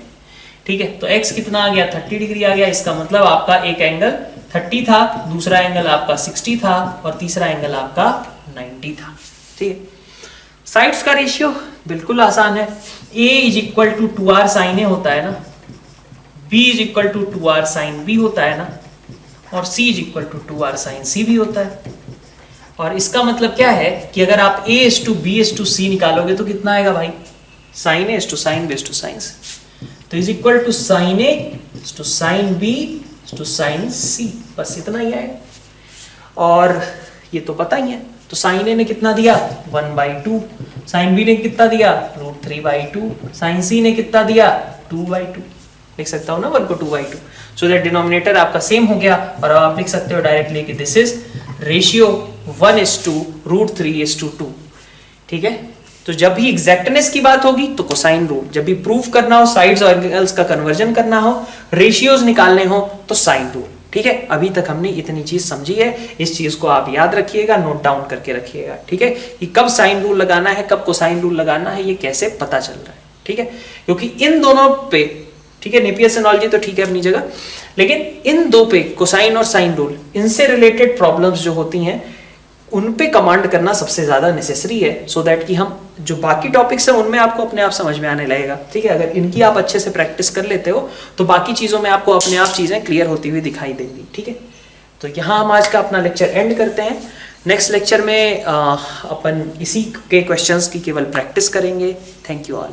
ठीक है। तो x कितना आ गया, 30 डिग्री आ गया। इसका मतलब आपका एक एंगल 30 था, दूसरा एंगल आपका 60 था और तीसरा एंगल आपका 90 था, ठीक है। साइड्स का रेशियो बिल्कुल आसान है, a is equal to 2r sine a होता है ना, b is equal to 2r sine b होता है ना, और c is equal to 2r sine c भी होता है। और इसका मतलब क्या है कि अगर आप a is to b is to c निकालोगे तो कितना आएगा भाई, sine a is to sine b is to sine c, तो is equal to sine a is to sine b is to sine c, बस इतना ही आएगा। और ये तो पता ही है, तो साइन a ने कितना दिया 1/2, साइन b ने कितना दिया √3/2, साइन c ने कितना दिया 2/2। लिख सकता हूं ना 1 को 2/2, सो दैट डिनोमिनेटर आपका सेम हो गया। और अब आप लिख सकते हो डायरेक्टली कि दिस इज रेशियो 1:√3:2, ठीक है। तो जब भी एग्जैक्टनेस की बात होगी तो कोसाइन रूल, जब भी प्रूफ करना हो, साइड्स और एंगल्स का कन्वर्जन करना हो, रेशियोज निकालने हो तो साइन रूल, ठीक है। अभी तक हमने इतनी चीज समझी है, इस चीज को आप याद रखिएगा, नोट डाउन करके रखिएगा, ठीक है, कि कब साइन रूल लगाना है, कब कोसाइन रूल लगाना है, ये कैसे पता चल रहा है, ठीक है। क्योंकि इन दोनों पे, ठीक है, नेपियर्स एनालॉजी तो ठीक है अपनी जगह, लेकिन इन दो पे कोसाइन और साइन रूल, इनसे रिलेटेड प्रॉब्लम्स जो होती हैं उन पे कमांड करना सबसे ज्यादा नेसेसरी है, सो दैट कि हम जो बाकी टॉपिक्स हैं उनमें आपको अपने आप समझ में आने लगेगा, ठीक है। अगर इनकी आप अच्छे से प्रैक्टिस कर लेते हो तो बाकी चीजों में आपको अपने आप चीजें क्लियर होती हुई दिखाई देंगी, ठीक है। तो यहाँ हम आज का अपना लेक्चर एंड करते हैं। नेक्स्ट लेक्चर में अपन इसी के क्वेश्चंस की केवल प्रैक्टिस करेंगे। Thank you all.